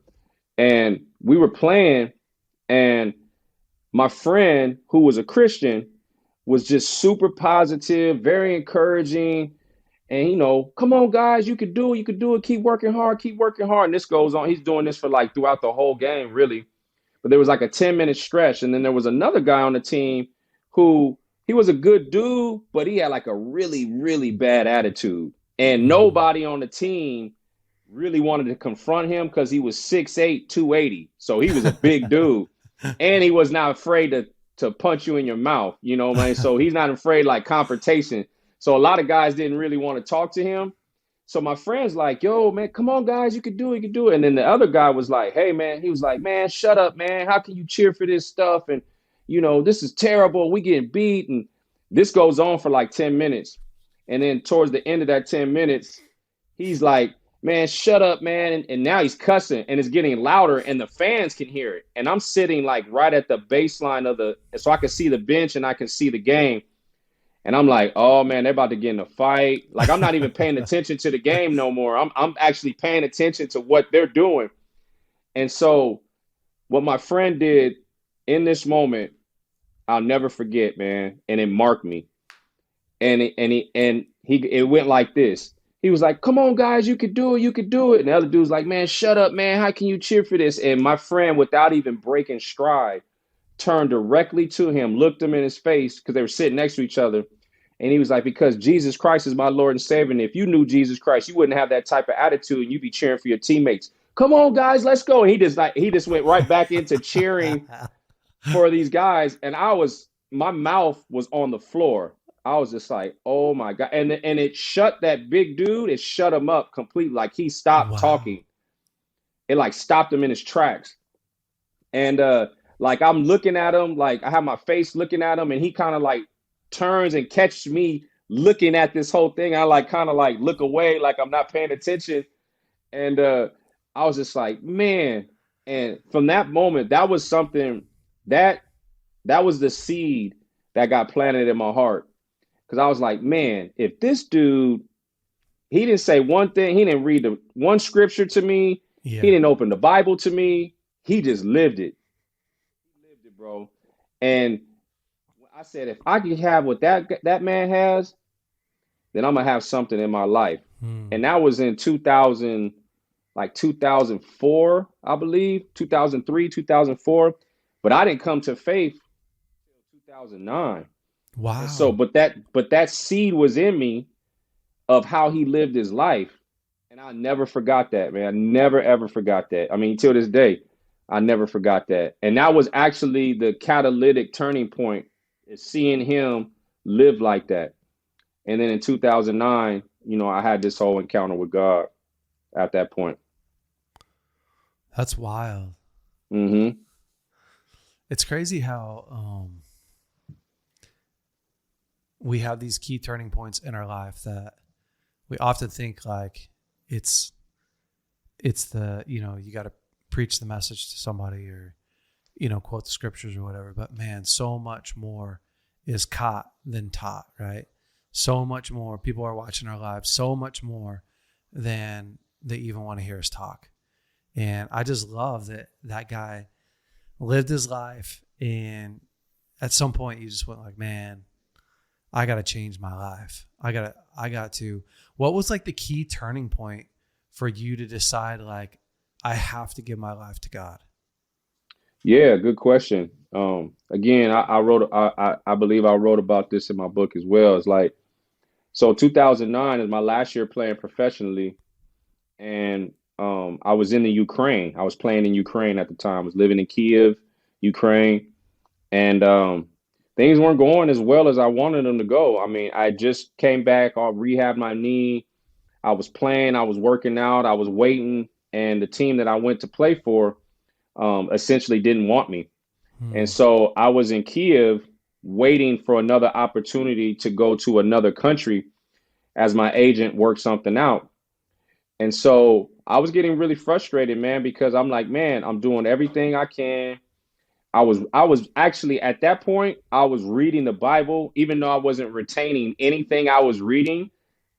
And we were playing, and my friend who was a Christian was just super positive, very encouraging. And come on, guys, you could do it, you could do it, keep working hard, keep working hard. And this goes on. He's doing this for like throughout the whole game, really. But there was like a 10-minute stretch. And then there was another guy on the team who he was a good dude, but he had like a really, really bad attitude. And nobody on the team really wanted to confront him because he was 6'8", 280. So he was a big dude. And he was not afraid to punch you in your mouth, you know what I mean? So he's not afraid like confrontation. So a lot of guys didn't really want to talk to him. So my friend's like, yo, man, come on, guys, you can do it, you can do it. And then the other guy was like, hey, man, he was like, man, shut up, man. How can you cheer for this stuff? And, this is terrible. We getting beat. And this goes on for like 10 minutes. And then towards the end of that 10 minutes, he's like, man, shut up, man. And now he's cussing and it's getting louder and the fans can hear it. And I'm sitting like right at the baseline so I can see the bench and I can see the game. And I'm like, oh man, they're about to get in a fight. Like I'm not even paying attention to the game no more. I'm actually paying attention to what they're doing. And so what my friend did in this moment, I'll never forget, man. And it marked me. And it went like this. He was like, come on, guys, you could do it. You could do it. And the other dude's like, man, shut up, man. How can you cheer for this? And my friend, without even breaking stride, turned directly to him, looked him in his face because they were sitting next to each other. And he was like, because Jesus Christ is my Lord and Savior. And if you knew Jesus Christ, you wouldn't have that type of attitude and you'd be cheering for your teammates. Come on, guys, let's go. And he just went right back into cheering for these guys. And my mouth was on the floor. I was just like, oh my God. And it shut that big dude, it shut him up completely. Like he stopped talking. It like stopped him in his tracks. And like I'm looking at him, like I have my face looking at him, and he kind of like turns and catches me looking at this whole thing. I like kind of like look away, like I'm not paying attention. And I was just like, man. And from that moment, that was something that was the seed that got planted in my heart. Because I was like, man, if this dude, he didn't say one thing, he didn't read one scripture to me, he didn't open the Bible to me, he just lived it. He lived it, bro. And I said, if I could have what that man has, then I'm gonna have something in my life. And that was in 2004, I believe, 2003, 2004. But I didn't come to faith until 2009. Wow. And so, but that seed was in me of how he lived his life. And I never forgot that, man. I never, ever forgot that. I mean, till this day, I never forgot that. And that was actually the catalytic turning point, is seeing him live like that. And then in 2009, I had this whole encounter with God at that point. That's wild. Mm-hmm. It's crazy how we have these key turning points in our life that we often think like it's the, you got to preach the message to somebody or, quote the scriptures or whatever. But man, so much more is caught than taught, right? So much more. People are watching our lives so much more than they even want to hear us talk. And I just love that guy lived his life. And at some point you just went like, man, I got to change my life. I got to, what was like the key turning point for you to decide like, I have to give my life to God? Yeah, good question. Again, I believe I wrote about this in my book as well. It's like, so 2009 is my last year playing professionally. And I was in the Ukraine. I was playing in Ukraine at the time. I was living in Kiev, Ukraine. And things weren't going as well as I wanted them to go. I mean, I just came back, I rehabbed my knee. I was playing, I was working out, I was waiting. And the team that I went to play for essentially didn't want me. And so I was in Kiev waiting for another opportunity to go to another country as my agent worked something out. And so I was getting really frustrated, man, because I'm like, man, I'm doing everything I can. I was actually at that point, I was reading the Bible, even though I wasn't retaining anything I was reading,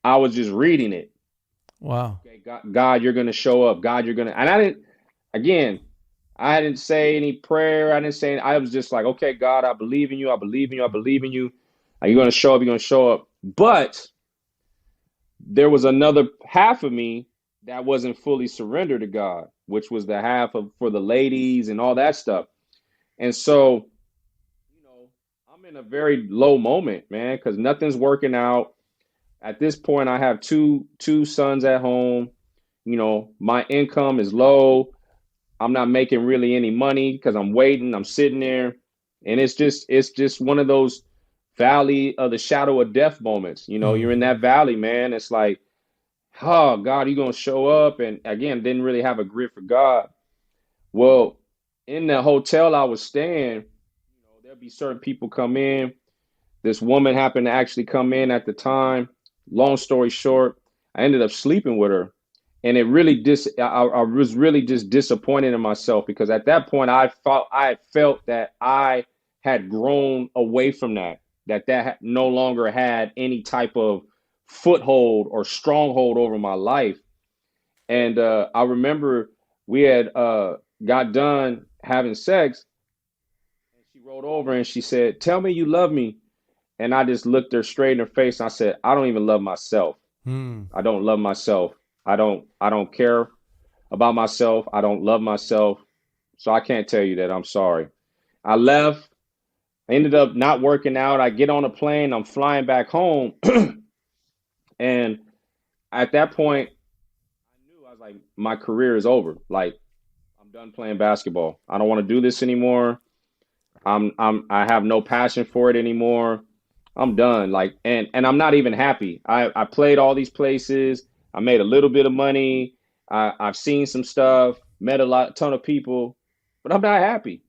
I was just reading it. Wow. Okay, God, you're gonna show up. God, you're gonna, and I didn't, again, I didn't say any prayer. I didn't say, I was just like, okay, God, I believe in you. I believe in you. I believe in you. Are you gonna show up? You're gonna show up. But there was another half of me that wasn't fully surrendered to God, which was the half of for the ladies and all that stuff. And so, I'm in a very low moment, man, because nothing's working out. At this point, I have two sons at home. My income is low. I'm not making really any money because I'm waiting. I'm sitting there, and it's just one of those valley of the shadow of death moments. You're in Mm. that valley, man. It's like, oh God, you gonna show up? And again, didn't really have a grip for God. Well, in the hotel I was staying, there'll be certain people come in. This woman happened to actually come in at the time. Long story short, I ended up sleeping with her. And it really I was really just disappointed in myself because at that point I felt that I had grown away from that no longer had any type of foothold or stronghold over my life. And I remember we had got done having sex, and she rolled over and she said, "Tell me you love me." And I just looked her straight in her face and I said, "I don't even love myself. Mm. I don't love myself. I don't care about myself. I don't love myself. So I can't tell you that. I'm sorry." I left. I ended up not working out. I get on a plane. I'm flying back home. And at that point, I knew, I was like, my career is over. Like, I'm done playing basketball. I don't want to do this anymore. I have no passion for it anymore. I'm done. Like, and I'm not even happy. I played all these places. I made a little bit of money. I've seen some stuff, met ton of people, but I'm not happy.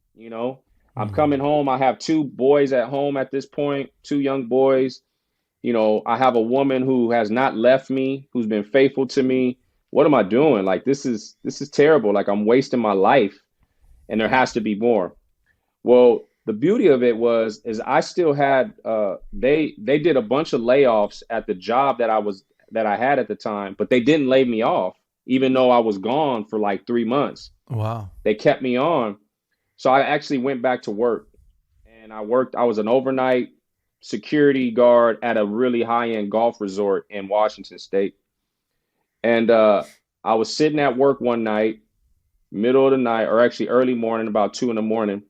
I'm coming Mm. home. I have two boys at home at this point, two young boys. I have a woman who has not left me, who's been faithful to me. What am I doing? Like, this is terrible. Like, I'm wasting my life, and there has to be more. Well, the beauty of it is I still had they did a bunch of layoffs at the job that I had at the time, but they didn't lay me off, even though I was gone for like 3 months. Wow. They kept me on. So I actually went back to work, and I was an overnight security guard at a really high-end golf resort in Washington State. And I was sitting at work one night, middle of the night, or actually early morning, about 2 in the morning.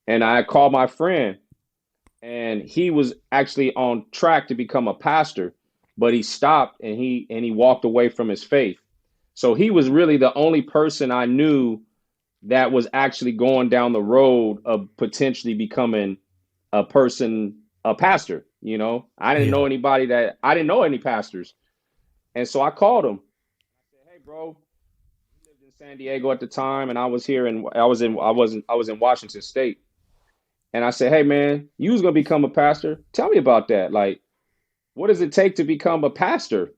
And I called my friend, and he was actually on track to become a pastor, but he stopped and he walked away from his faith. So he was really the only person I knew that was actually going down the road of potentially becoming a pastor. Yeah. I didn't know any pastors. And so I called him. I said, "Hey, bro, we lived in San Diego at the time, and I was here and I was in Washington State." And I said, "Hey, man, you was gonna become a pastor. Tell me about that. Like, what does it take to become a pastor?"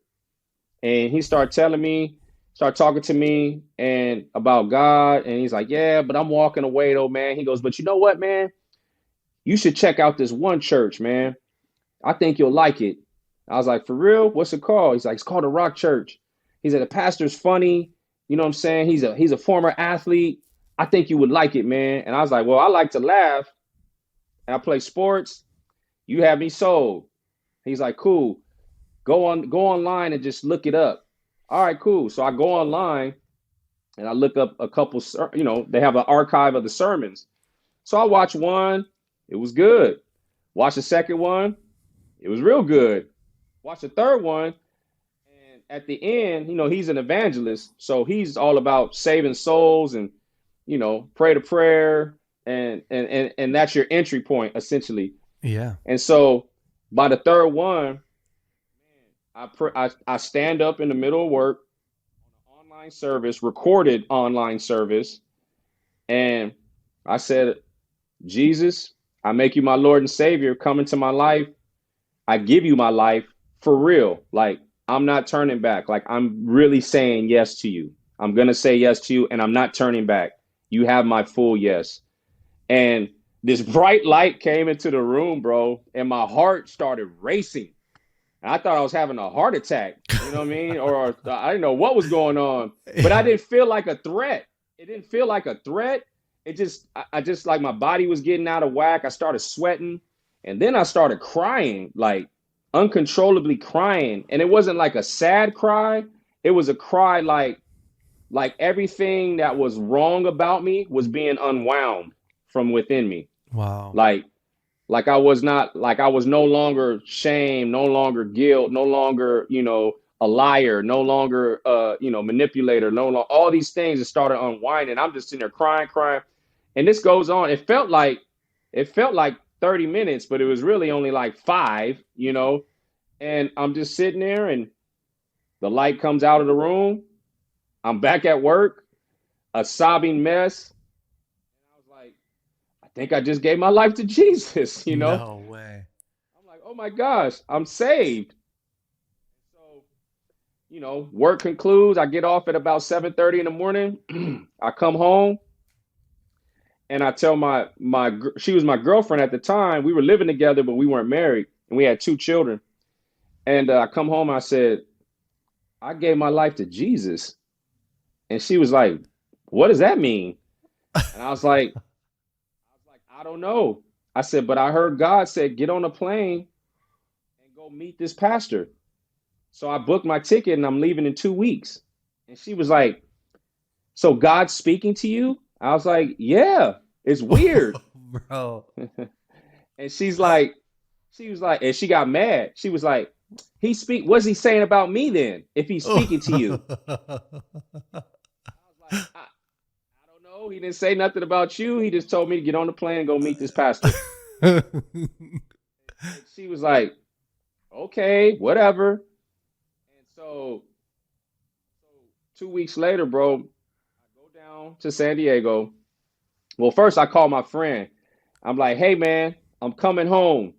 And he started talking to me and about God. And he's like, "Yeah, but I'm walking away though, man." He goes, "But you know what, man? You should check out this one church, man. I think you'll like it." I was like, "For real? What's it called?" He's like, "It's called the Rock Church." He said, "The pastor's funny. You know what I'm saying? He's a former athlete. I think you would like it, man." And I was like, "Well, I like to laugh and I play sports. You have me sold." He's like, "Cool. Go online and just look it up." All right, cool. So I go online and I look up a couple, they have an archive of the sermons. So I watched one. It was good. Watch the second one. It was real good. Watch the third one. And at the end, he's an evangelist. So he's all about saving souls and, pray to prayer. And that's your entry point, essentially. Yeah. And so by the third one, I stand up in the middle of work on an online service, recorded online service, and I said, "Jesus, I make you my Lord and Savior. Come into my life. I give you my life for real. Like, I'm not turning back. Like, I'm really saying yes to you. I'm gonna say yes to you, and I'm not turning back. You have my full yes." And this bright light came into the room, bro, and my heart started racing. And I thought I was having a heart attack, you know what I mean? Or I didn't know what was going on, but I didn't feel like a threat. It didn't feel like a threat. I just like my body was getting out of whack. I started sweating, and then I started crying, like uncontrollably crying. And it wasn't like a sad cry. It was a cry like everything that was wrong about me was being unwound from within me. Wow. Like I was not, like I was no longer shame, no longer guilt, no longer, a liar, no longer, manipulator, all these things that started unwinding. I'm just sitting there crying, crying. And this goes on. It felt like 30 minutes, but it was really only like 5. And I'm just sitting there and the light comes out of the room. I'm back at work, a sobbing mess. I was like, I think I just gave my life to Jesus. No way. I'm like, oh my gosh, I'm saved. So, work concludes. I get off at about 7:30 in the morning. I come home and I tell she was my girlfriend at the time. We were living together, but we weren't married, and we had 2 children. And I come home, I said, I gave my life to Jesus. And she was like, what does that mean? And I was like, I don't know. I said, but I heard God said, get on a plane and go meet this pastor. So I booked my ticket and I'm leaving in 2 weeks. And she was like, so God's speaking to you? I was like, yeah, it's weird. Bro. And she was like, and she got mad. She was like, what's he saying about me then, if he's speaking to you? I was like, I don't know. He didn't say nothing about you. He just told me to get on the plane and go meet this pastor. And she was like, okay, whatever. And so 2 weeks later, bro, I go down to San Diego. Well, first I call my friend. I'm like, hey, man, I'm coming home.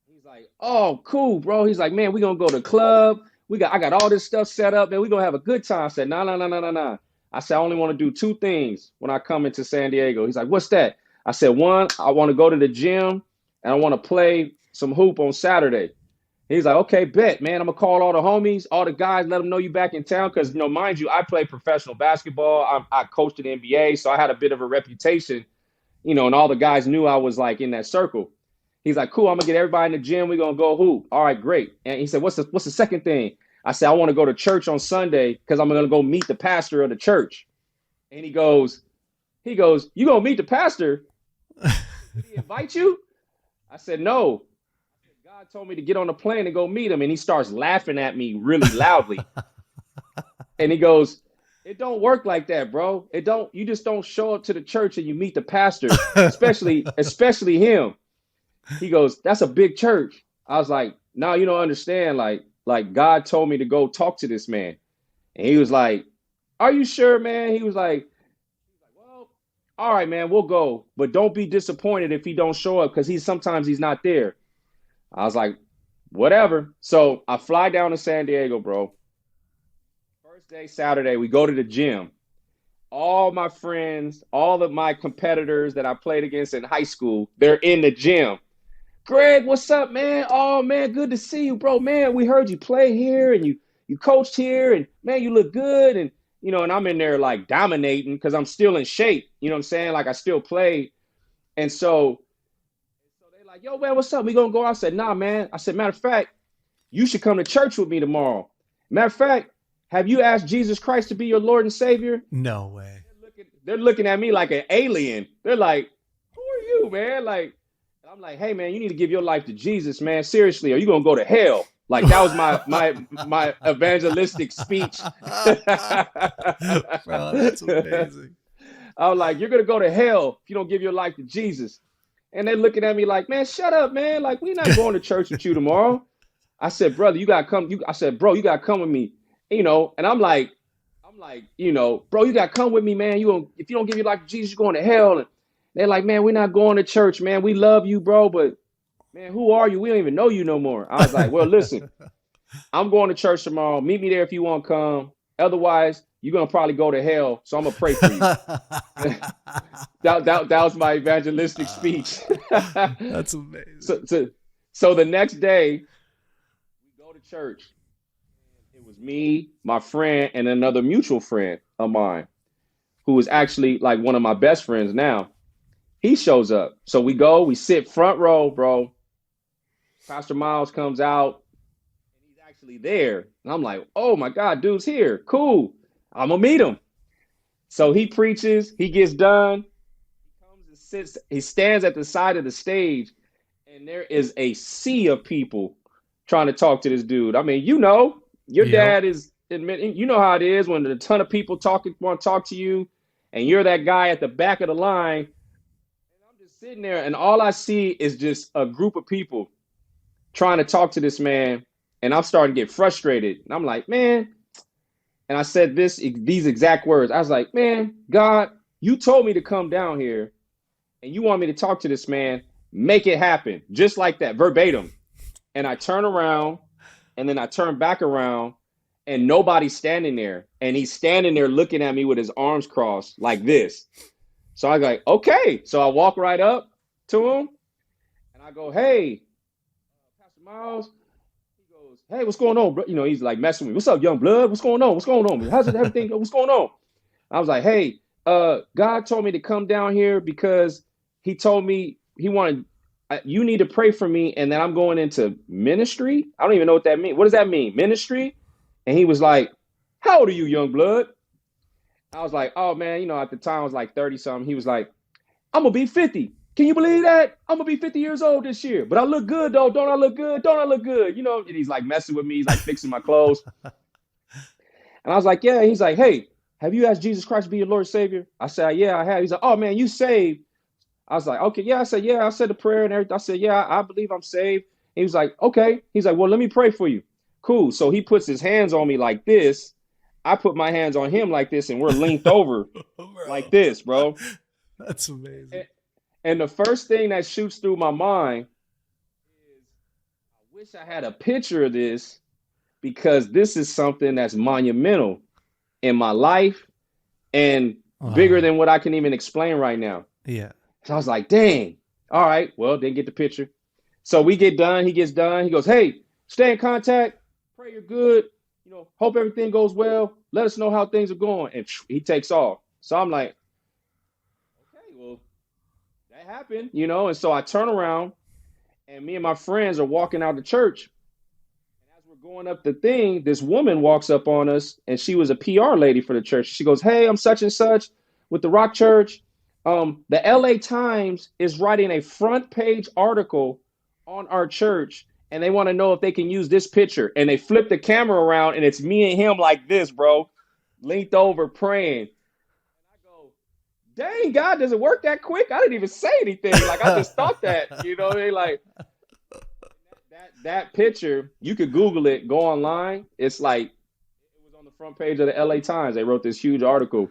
He's like, oh, cool, bro. He's like, man, we're going to go to the club. I got all this stuff set up, man. We're going to have a good time. I said, no, no, no, no, no, no. I said, I only want to do 2 things when I come into San Diego. He's like, what's that? I said, 1, I want to go to the gym and I want to play some hoop on Saturday. He's like, okay, bet, man. I'm going to call all the homies, all the guys, let them know you back in town. Because, mind you, I play professional basketball. I coached in the NBA, so I had a bit of a reputation, and all the guys knew I was like in that circle. He's like, cool, I'm going to get everybody in the gym. We're going to go hoop. All right, great. And he said, what's the second thing? I said, I want to go to church on Sunday because I'm going to go meet the pastor of the church. And he goes, you going to meet the pastor? Did he invite you? I said, no. God told me to get on the plane and go meet him. And he starts laughing at me really loudly. And he goes, it don't work like that, bro. You just don't show up to the church and you meet the pastor, especially him. He goes, that's a big church. I was like, no, you don't understand. Like God told me to go talk to this man. And he was like, are you sure, man? He was like, well, all right, man, we'll go. But don't be disappointed if he don't show up because sometimes he's not there. I was like, whatever. So I fly down to San Diego, bro. First day, Saturday, we go to the gym. All my friends, all of my competitors that I played against in high school, they're in the gym. Greg, what's up, man? Oh, man, good to see you, bro. Man, we heard you play here and you coached here and, man, you look good. And, and I'm in there like dominating because I'm still in shape. You know what I'm saying? Like I still play. And so they're like, yo, man, what's up? We going to go? I said, nah, man. I said, matter of fact, you should come to church with me tomorrow. Matter of fact, have you asked Jesus Christ to be your Lord and Savior? No way. They're looking at me like an alien. They're like, who are you, man? Like, I'm like, hey, man, you need to give your life to Jesus, man. Seriously, or you going to go to hell. Like, that was my evangelistic speech. Bro, that's amazing. I was like, you're going to go to hell if you don't give your life to Jesus. And they're looking at me like, man, shut up, man. Like, we're not going to church with you tomorrow. I said, brother, you got to come. I said, bro, you got to come with me. And I'm like, bro, you got to come with me, man. If you don't give your life to Jesus, you're going to hell. And they're like, man, we're not going to church, man. We love you, bro. But, man, who are you? We don't even know you no more. I was like, well, listen, I'm going to church tomorrow. Meet me there if you want to come. Otherwise, you're gonna probably go to hell, so I'm gonna pray for you. That was my evangelistic speech. That's amazing. So the next day we go to church. It was me, my friend, and another mutual friend of mine, who is actually like one of my best friends now. He shows up. So we sit front row, bro. Pastor Miles comes out, and he's actually there. And I'm like, oh my God, dude's here. Cool. I'm gonna meet him. So he preaches, he gets done, he comes and sits, he stands at the side of the stage, and there is a sea of people trying to talk to this dude. I mean, your dad is admitting, you know how it is when a ton of people want to talk to you, and you're that guy at the back of the line. And I'm just sitting there, and all I see is just a group of people trying to talk to this man, and I'm starting to get frustrated. And I'm like, man, and I said these exact words. I was like, man, God, you told me to come down here, and you want me to talk to this man. Make it happen, just like that, verbatim. And I turn around, and then I turn back around, and nobody's standing there. And he's standing there looking at me with his arms crossed like this. So I go, like, okay. So I walk right up to him, and I go, hey, Pastor Miles. He goes, hey, what's going on, bro? You know, he's like messing with me. What's up, young blood? What's going on? What's going on? How's it, everything? What's going on? I was like, hey, God told me to come down here because he told me he wanted, you need to pray for me, and then I'm going into ministry. I don't even know what that means. What does that mean? Ministry? And he was like, how old are you, young blood? I was like, oh man, at the time I was like 30 something. He was like, I'm gonna be 50. Can you believe that? I'm gonna be 50 years old this year. But I look good though. Don't I look good? Don't I look good? And he's like messing with me. He's like fixing my clothes. And I was like, yeah. He's like, hey, have you asked Jesus Christ to be your Lord and Savior? I said, yeah, I have. He's like, oh man, you saved. I was like, okay, yeah. I said, yeah, I said the prayer and everything. I said, yeah, I believe I'm saved. He was like, okay. He's like, well, let me pray for you. Cool. So he puts his hands on me like this. I put my hands on him like this, and we're linked over like this, bro. That's amazing. And the first thing that shoots through my mind is, I wish I had a picture of this, because this is something that's monumental in my life and bigger than what I can even explain right now. Yeah. So I was like, dang. All right. Well, didn't get the picture. So we get done. He gets done. He goes, hey, stay in contact. Pray you're good. Hope everything goes well. Let us know how things are going. And he takes off. So I'm like, okay, well, that happened, And so I turn around, and me and my friends are walking out the church. And as we're going up the thing, this woman walks up on us, and she was a PR lady for the church. She goes, hey, I'm such and such with the Rock Church. The LA Times is writing a front page article on our church, and they want to know if they can use this picture. And they flip the camera around, and it's me and him like this, bro, linked over praying. And I go, dang, God, does it work that quick? I didn't even say anything. Like, I just thought that, like that picture, you could Google it, go online. It's like, it was on the front page of the LA Times. They wrote this huge article.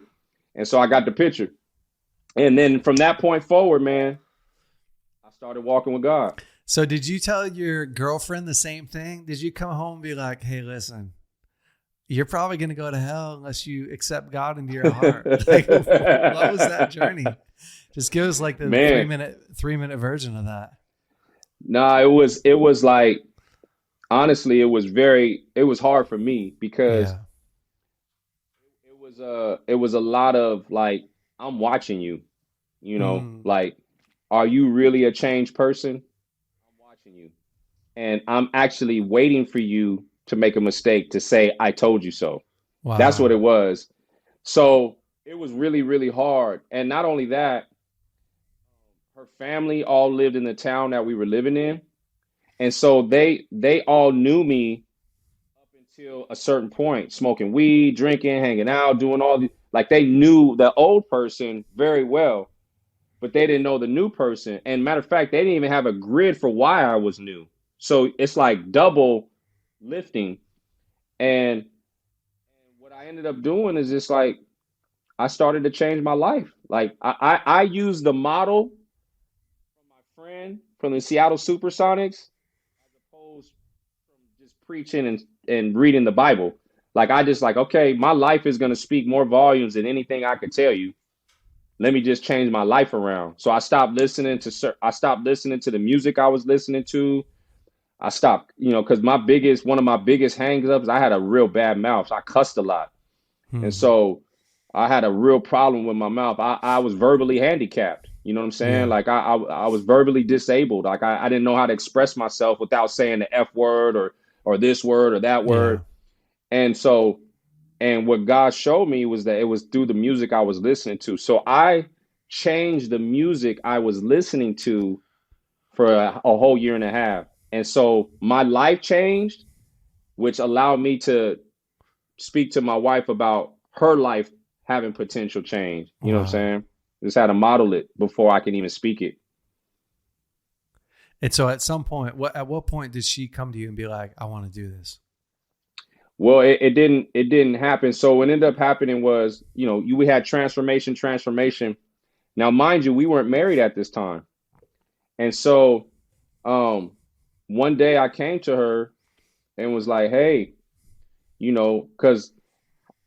And so I got the picture. And then from that point forward, man, I started walking with God. So did you tell your girlfriend the same thing? Did you come home and be like, hey, listen, you're probably going to go to hell unless you accept God into your heart? Like, what was that journey? Just give us like the 3-minute version of that. Nah, it was like, honestly, it was hard for me, because it was a lot of like, I'm watching you, like, are you really a changed person? You, and I'm actually waiting for you to make a mistake to say, I told you so. Wow. That's what it was. So it was really, really hard. And not only that, her family all lived in the town that we were living in. And so they all knew me up until a certain point, smoking weed, drinking, hanging out, doing all the, like, they knew the old person very well, but they didn't know the new person. And matter of fact, they didn't even have a grid for why I was new. So it's like double lifting. And what I ended up doing is just like, I started to change my life. Like I used the model from my friend from the Seattle Supersonics, as opposed from just preaching and reading the Bible. Like I just like, okay, my life is going to speak more volumes than anything I could tell you. Let me just change my life around. So I stopped listening to the music I was listening to. I stopped, because one of my biggest hangs ups, I had a real bad mouth. So I cussed a lot. And Hmm. so I had a real problem with my mouth. I was verbally handicapped. You know what I'm saying? Yeah. Like I was verbally disabled. Like I didn't know how to express myself without saying the F word or this word or that Yeah. word. And so, and what God showed me was that it was through the music I was listening to. So I changed the music I was listening to for a whole year and a half. And so my life changed, which allowed me to speak to my wife about her life having potential change. You know what I'm Wow. saying? Just had to model it before I can even speak it. And so at some point, at what point did she come to you and be like, I want to do this? Well, it didn't happen. So what ended up happening was, we had transformation. Now, mind you, we weren't married at this time. And so um one day I came to her and was like, hey, because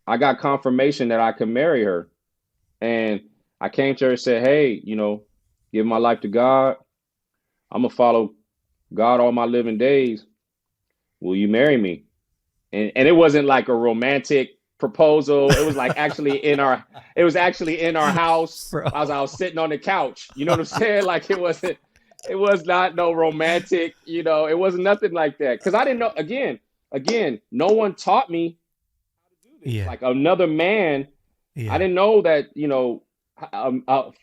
I got confirmation that I could marry her. And I came to her and said, hey, give my life to God. I'm gonna follow God all my living days. Will you marry me? And it wasn't like a romantic proposal. It was actually in our house. I Bro. was sitting on the couch. You know what I'm saying? Like it was not no romantic, it wasn't nothing like that. Cause I didn't know, again, no one taught me how to do this. Yeah. Like another man, I Yeah. didn't know that,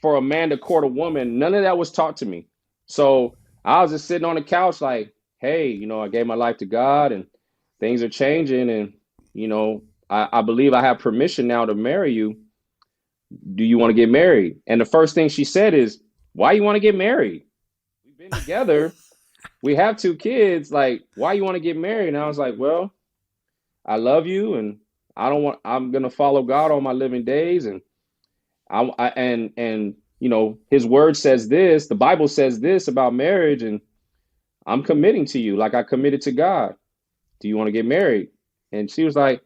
for a man to court a woman, none of that was taught to me. So I was just sitting on the couch like, hey, I gave my life to God and things are changing. And, I believe I have permission now to marry you. Do you want to get married? And the first thing she said is, why you want to get married? We've been together. We have 2 kids. Like, why you want to get married? And I was like, well, I love you and I'm going to follow God all my living days. And his word says this, the Bible says this about marriage, and I'm committing to you like I committed to God. Do you want to get married? And she was like,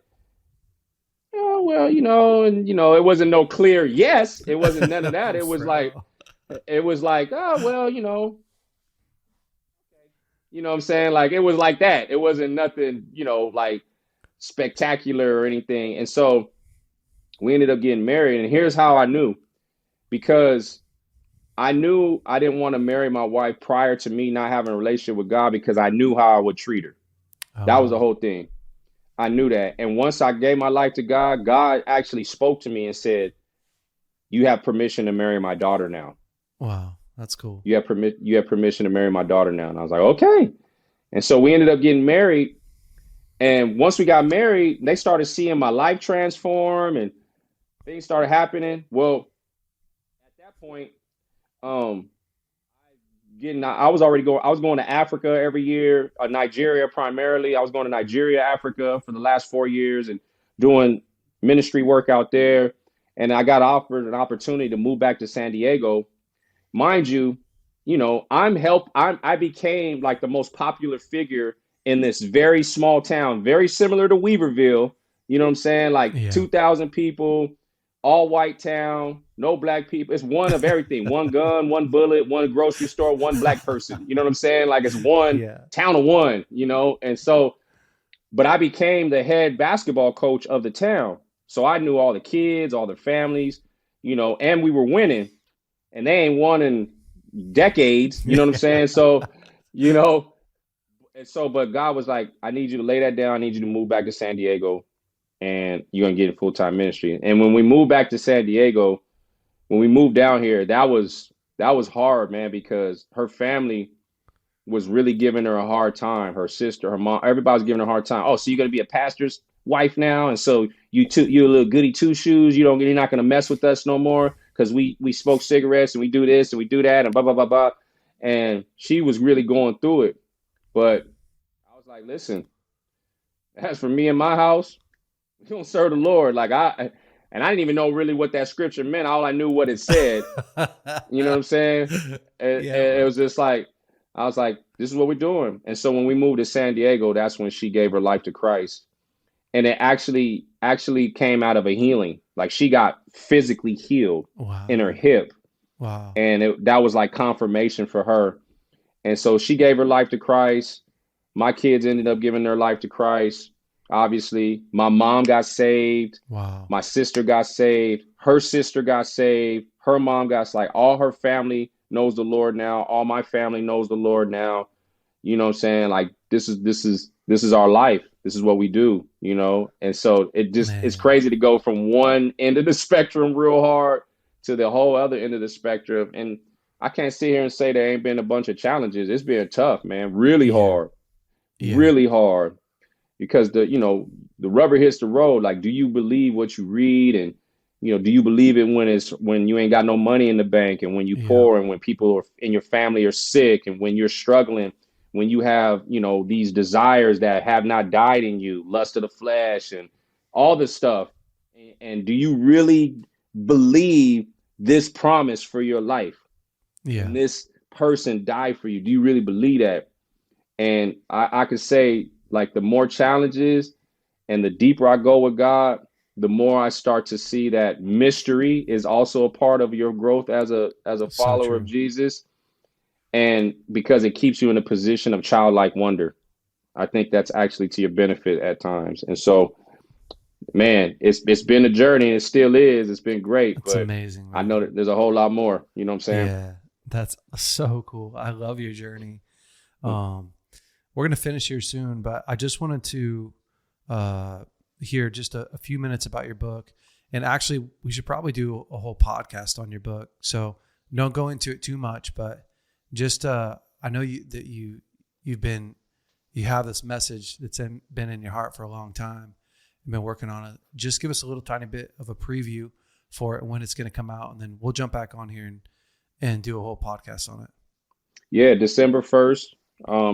oh, well, and it wasn't no clear yes. It wasn't none of that. Bro. It was like, oh, well, what I'm saying? Like it was like that. It wasn't nothing, like spectacular or anything. And so we ended up getting married. And here's how I knew, because I knew I didn't want to marry my wife prior to me not having a relationship with God, because I knew how I would treat her. That was the Oh, whole thing. I knew that. And once I gave my life to God, God actually spoke to me and said, you have permission to marry my daughter now. wow. That's cool. You have permission to marry my daughter now. And I was like, okay. And so we ended up getting married. And once we got married, they started seeing my life transform and things started happening. Well, at that point, um, I was going to Africa every year, Nigeria primarily. I was going to Nigeria, Africa for the last 4 years and doing ministry work out there. And I got offered an opportunity to move back to San Diego. Mind you, I became like the most popular figure in this very small town, very similar to Weaverville. You know what I'm saying? Like Yeah. 2,000 people, all white town, no black people. It's one of everything: one gun, one bullet, one grocery store, one black person. You know what I'm saying? Like it's one Yeah. town of one. And so, but I became the head basketball coach of the town, so I knew all the kids, all their families. And we were winning, and they ain't won in decades. You know what I'm Yeah. saying? So, you know, but God was like, I need you to lay that down. I need you to move back to San Diego, and you're gonna get in full-time ministry. And when we moved back to San Diego, when we moved down here, that was hard, man, because her family was really giving her a hard time. Her sister, her mom, everybody's giving her a hard time. Oh, so you're gonna be a pastor's wife now, and so you're a little goody two shoes. You're not gonna mess with us no more because we smoke cigarettes and we do this and we do that and blah blah blah blah. And she was really going through it, but I was like, listen, as for me and my house, we don't serve the Lord. And I didn't even know really what that scripture meant. All I knew what it said. You know what I'm saying? And Yeah, it bro. was just like, I was like, this is what we're doing. And so when we moved to San Diego, that's when she gave her life to Christ. and it actually came out of a healing. Like she got physically healed in her Wow. hip, Wow. and that was like confirmation for her. And so she gave her life to Christ. My kids ended up giving their life to Christ. Obviously, my mom got saved. Wow. My sister got saved. Her sister got saved. Her mom got, like, all her family knows the Lord now. All my family knows the Lord now. You know what I'm saying? Like this is our life. This is what we do, you know? And so it's Man. crazy to go from one end of the spectrum real hard to the whole other end of the spectrum. And I can't sit here and say there ain't been a bunch of challenges. It's been tough, man. Really Yeah. hard. Yeah. Really hard. Because the rubber hits the road. Like, do you believe what you read? And do you believe it when you ain't got no money in the bank, and when you Yeah. poor, and when people in your family are sick, and when you're struggling, when you have, these desires that have not died in you, lust of the flesh and all this stuff. And do you really believe this promise for your life? When Yeah. this person died for you, do you really believe that? And I could say, like, the more challenges and the deeper I go with God, the more I start to see that mystery is also a part of your growth as a So follower of true. Jesus. And because it keeps you in a position of childlike wonder, I think that's actually to your benefit at times. And so, man, it's been a journey, and it still is. It's been great, That's but amazing, I know man. that there's a whole lot more. You know what I'm saying? Yeah. That's so cool. I love your journey. Um, we're gonna finish here soon, but I just wanted to uh, hear just a few minutes about your book. And actually, we should probably do a whole podcast on your book. So don't go into it too much, but just I know you have this message that's been in your heart for a long time. You've been working on it. Just give us a little tiny bit of a preview for it, when it's going to come out, and then we'll jump back on here and do a whole podcast on it. Yeah, December 1st.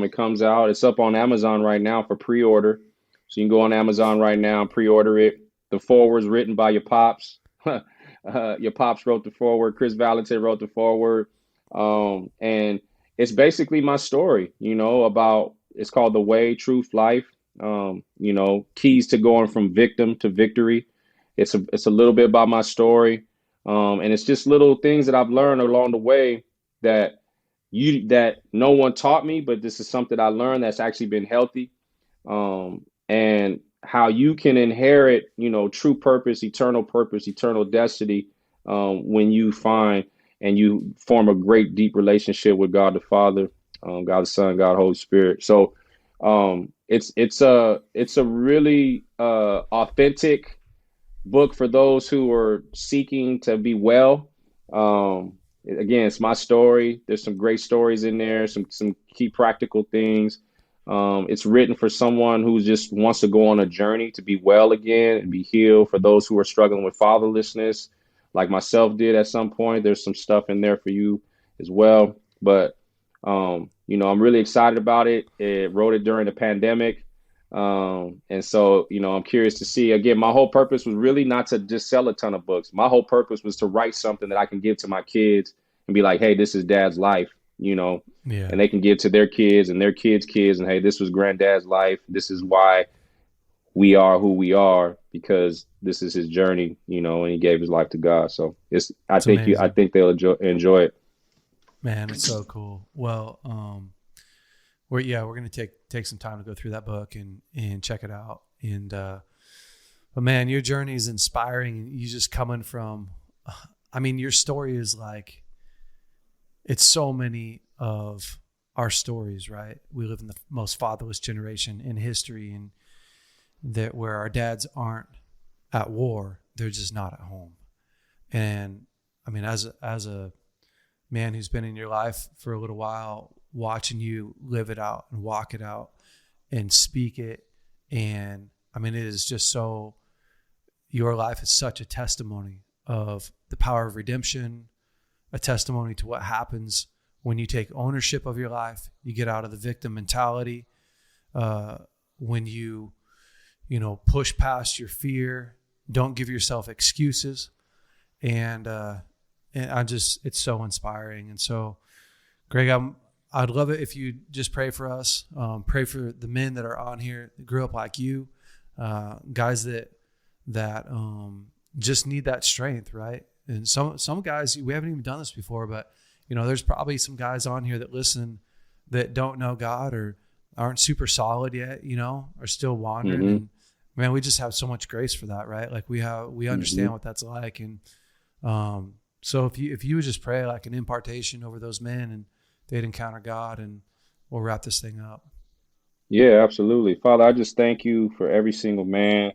It comes out. It's up on Amazon right now for pre-order. So you can go on Amazon right now and pre-order it. The foreword's written by your pops. Your pops wrote the foreword. Chris Valentin wrote the foreword. And it's basically my story, about, it's called The Way, Truth, Life. Keys to going from victim to victory. It's a little bit about my story. And it's just little things that I've learned along the way that no one taught me, but this is something I learned that's actually been healthy. And how you can inherit, true purpose, eternal destiny, when you find and you form a great, deep relationship with God the Father, God the Son, God Holy Spirit. So it's a really authentic book for those who are seeking to be well. Again, it's my story. There's some great stories in there, some key practical things. It's written for someone who just wants to go on a journey to be well again and be healed. For those who are struggling with fatherlessness, like myself did at some point, there's some stuff in there for you as well. But I'm really excited about it. It wrote it during the pandemic. And so, I'm curious to see. Again, my whole purpose was really not to just sell a ton of books. My whole purpose was to write something that I can give to my kids and be like, hey, this is dad's life, Yeah. and they can give to their kids and their kids' kids. And hey, this was granddad's life. This is why we are who we are, because this is his journey, and he gave his life to God. So It's I amazing, think they'll enjoy it. man. It's so cool. Well, we're going to take some time to go through that book and check it out. And, but man, your journey is inspiring. You just coming from, your story is like, it's so many of our stories, right? We live in the most fatherless generation in history, and that where our dads aren't at war, they're just not at home. And as a man who's been in your life for a little while, watching you live it out and walk it out and speak it. And it is just so, your life is such a testimony of the power of redemption, a testimony to what happens when you take ownership of your life, you get out of the victim mentality, when you push past your fear, don't give yourself excuses. And it's so inspiring. And so, Greg, I'd love it if you just pray for us, pray for the men that are on here that grew up like you, guys that just need that strength, right? And some guys, we haven't even done this before, but there's probably some guys on here that listen that don't know God or aren't super solid yet, are still wandering. And man, we just have so much grace for that, right? Like we understand what that's like. And so if you would just pray like an impartation over those men and they'd encounter God, and we'll wrap this thing up. Yeah, absolutely. Father, I just thank you for every single man,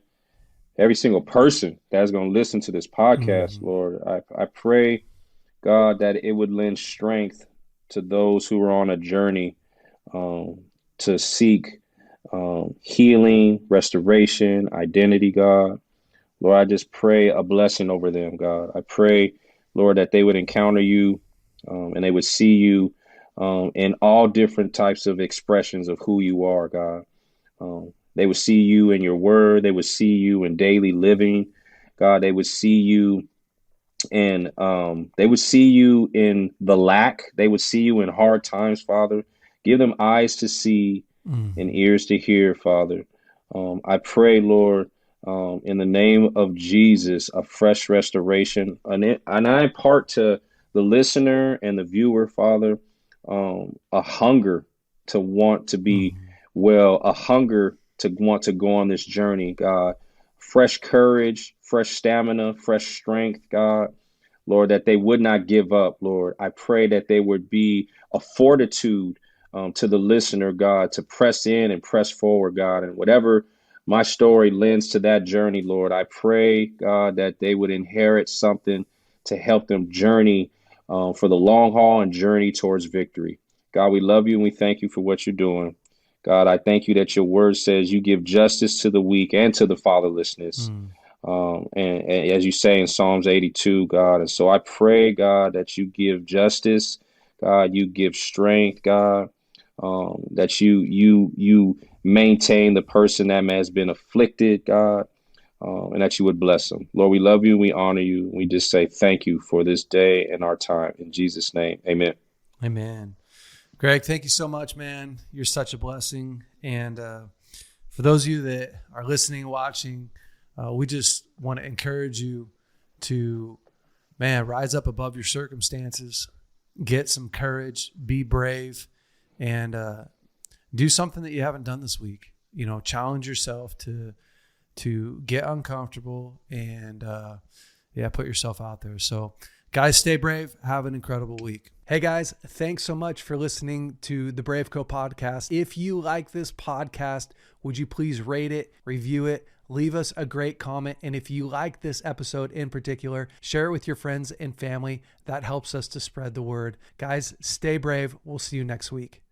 every single person that's going to listen to this podcast, Lord. I pray, God, that it would lend strength to those who are on a journey to seek healing, restoration, identity, God. Lord, I just pray a blessing over them, God. I pray, Lord, that they would encounter you and they would see you in all different types of expressions of who you are, God. They would see you in your word. They would see you in daily living, God. They would see you in the lack. They would see you in hard times, Father. Give them eyes to see and ears to hear, Father. I pray, Lord, in the name of Jesus, a fresh restoration. And I impart to the listener and the viewer, Father, a hunger to want to be well, a hunger to want to go on this journey, God. Fresh courage, fresh stamina, fresh strength, God. Lord, that they would not give up, Lord. I pray that there would be a fortitude to the listener, God, to press in and press forward, God. And whatever my story lends to that journey, Lord, I pray, God, that they would inherit something to help them journey for the long haul and journey towards victory. God, we love you and we thank you for what you're doing. God, I thank you that your word says you give justice to the weak and to the fatherlessness. And as you say in Psalms 82, God, and so I pray, God, that you give justice, God, you give strength, God, that you maintain the person that has been afflicted, God, and that you would bless them. Lord, we love you. We honor you. We just say thank you for this day and our time. In Jesus' name, amen. Amen. Greg, thank you so much, man. You're such a blessing. And for those of you that are listening and watching, we just want to encourage you to, rise up above your circumstances, get some courage, be brave, and do something that you haven't done this week. Challenge yourself to get uncomfortable and, put yourself out there. So, guys, stay brave. Have an incredible week. Hey guys, thanks so much for listening to the BraveCo podcast. If you like this podcast, would you please rate it, review it, leave us a great comment. And if you like this episode in particular, share it with your friends and family. That helps us to spread the word. Guys, stay brave. We'll see you next week.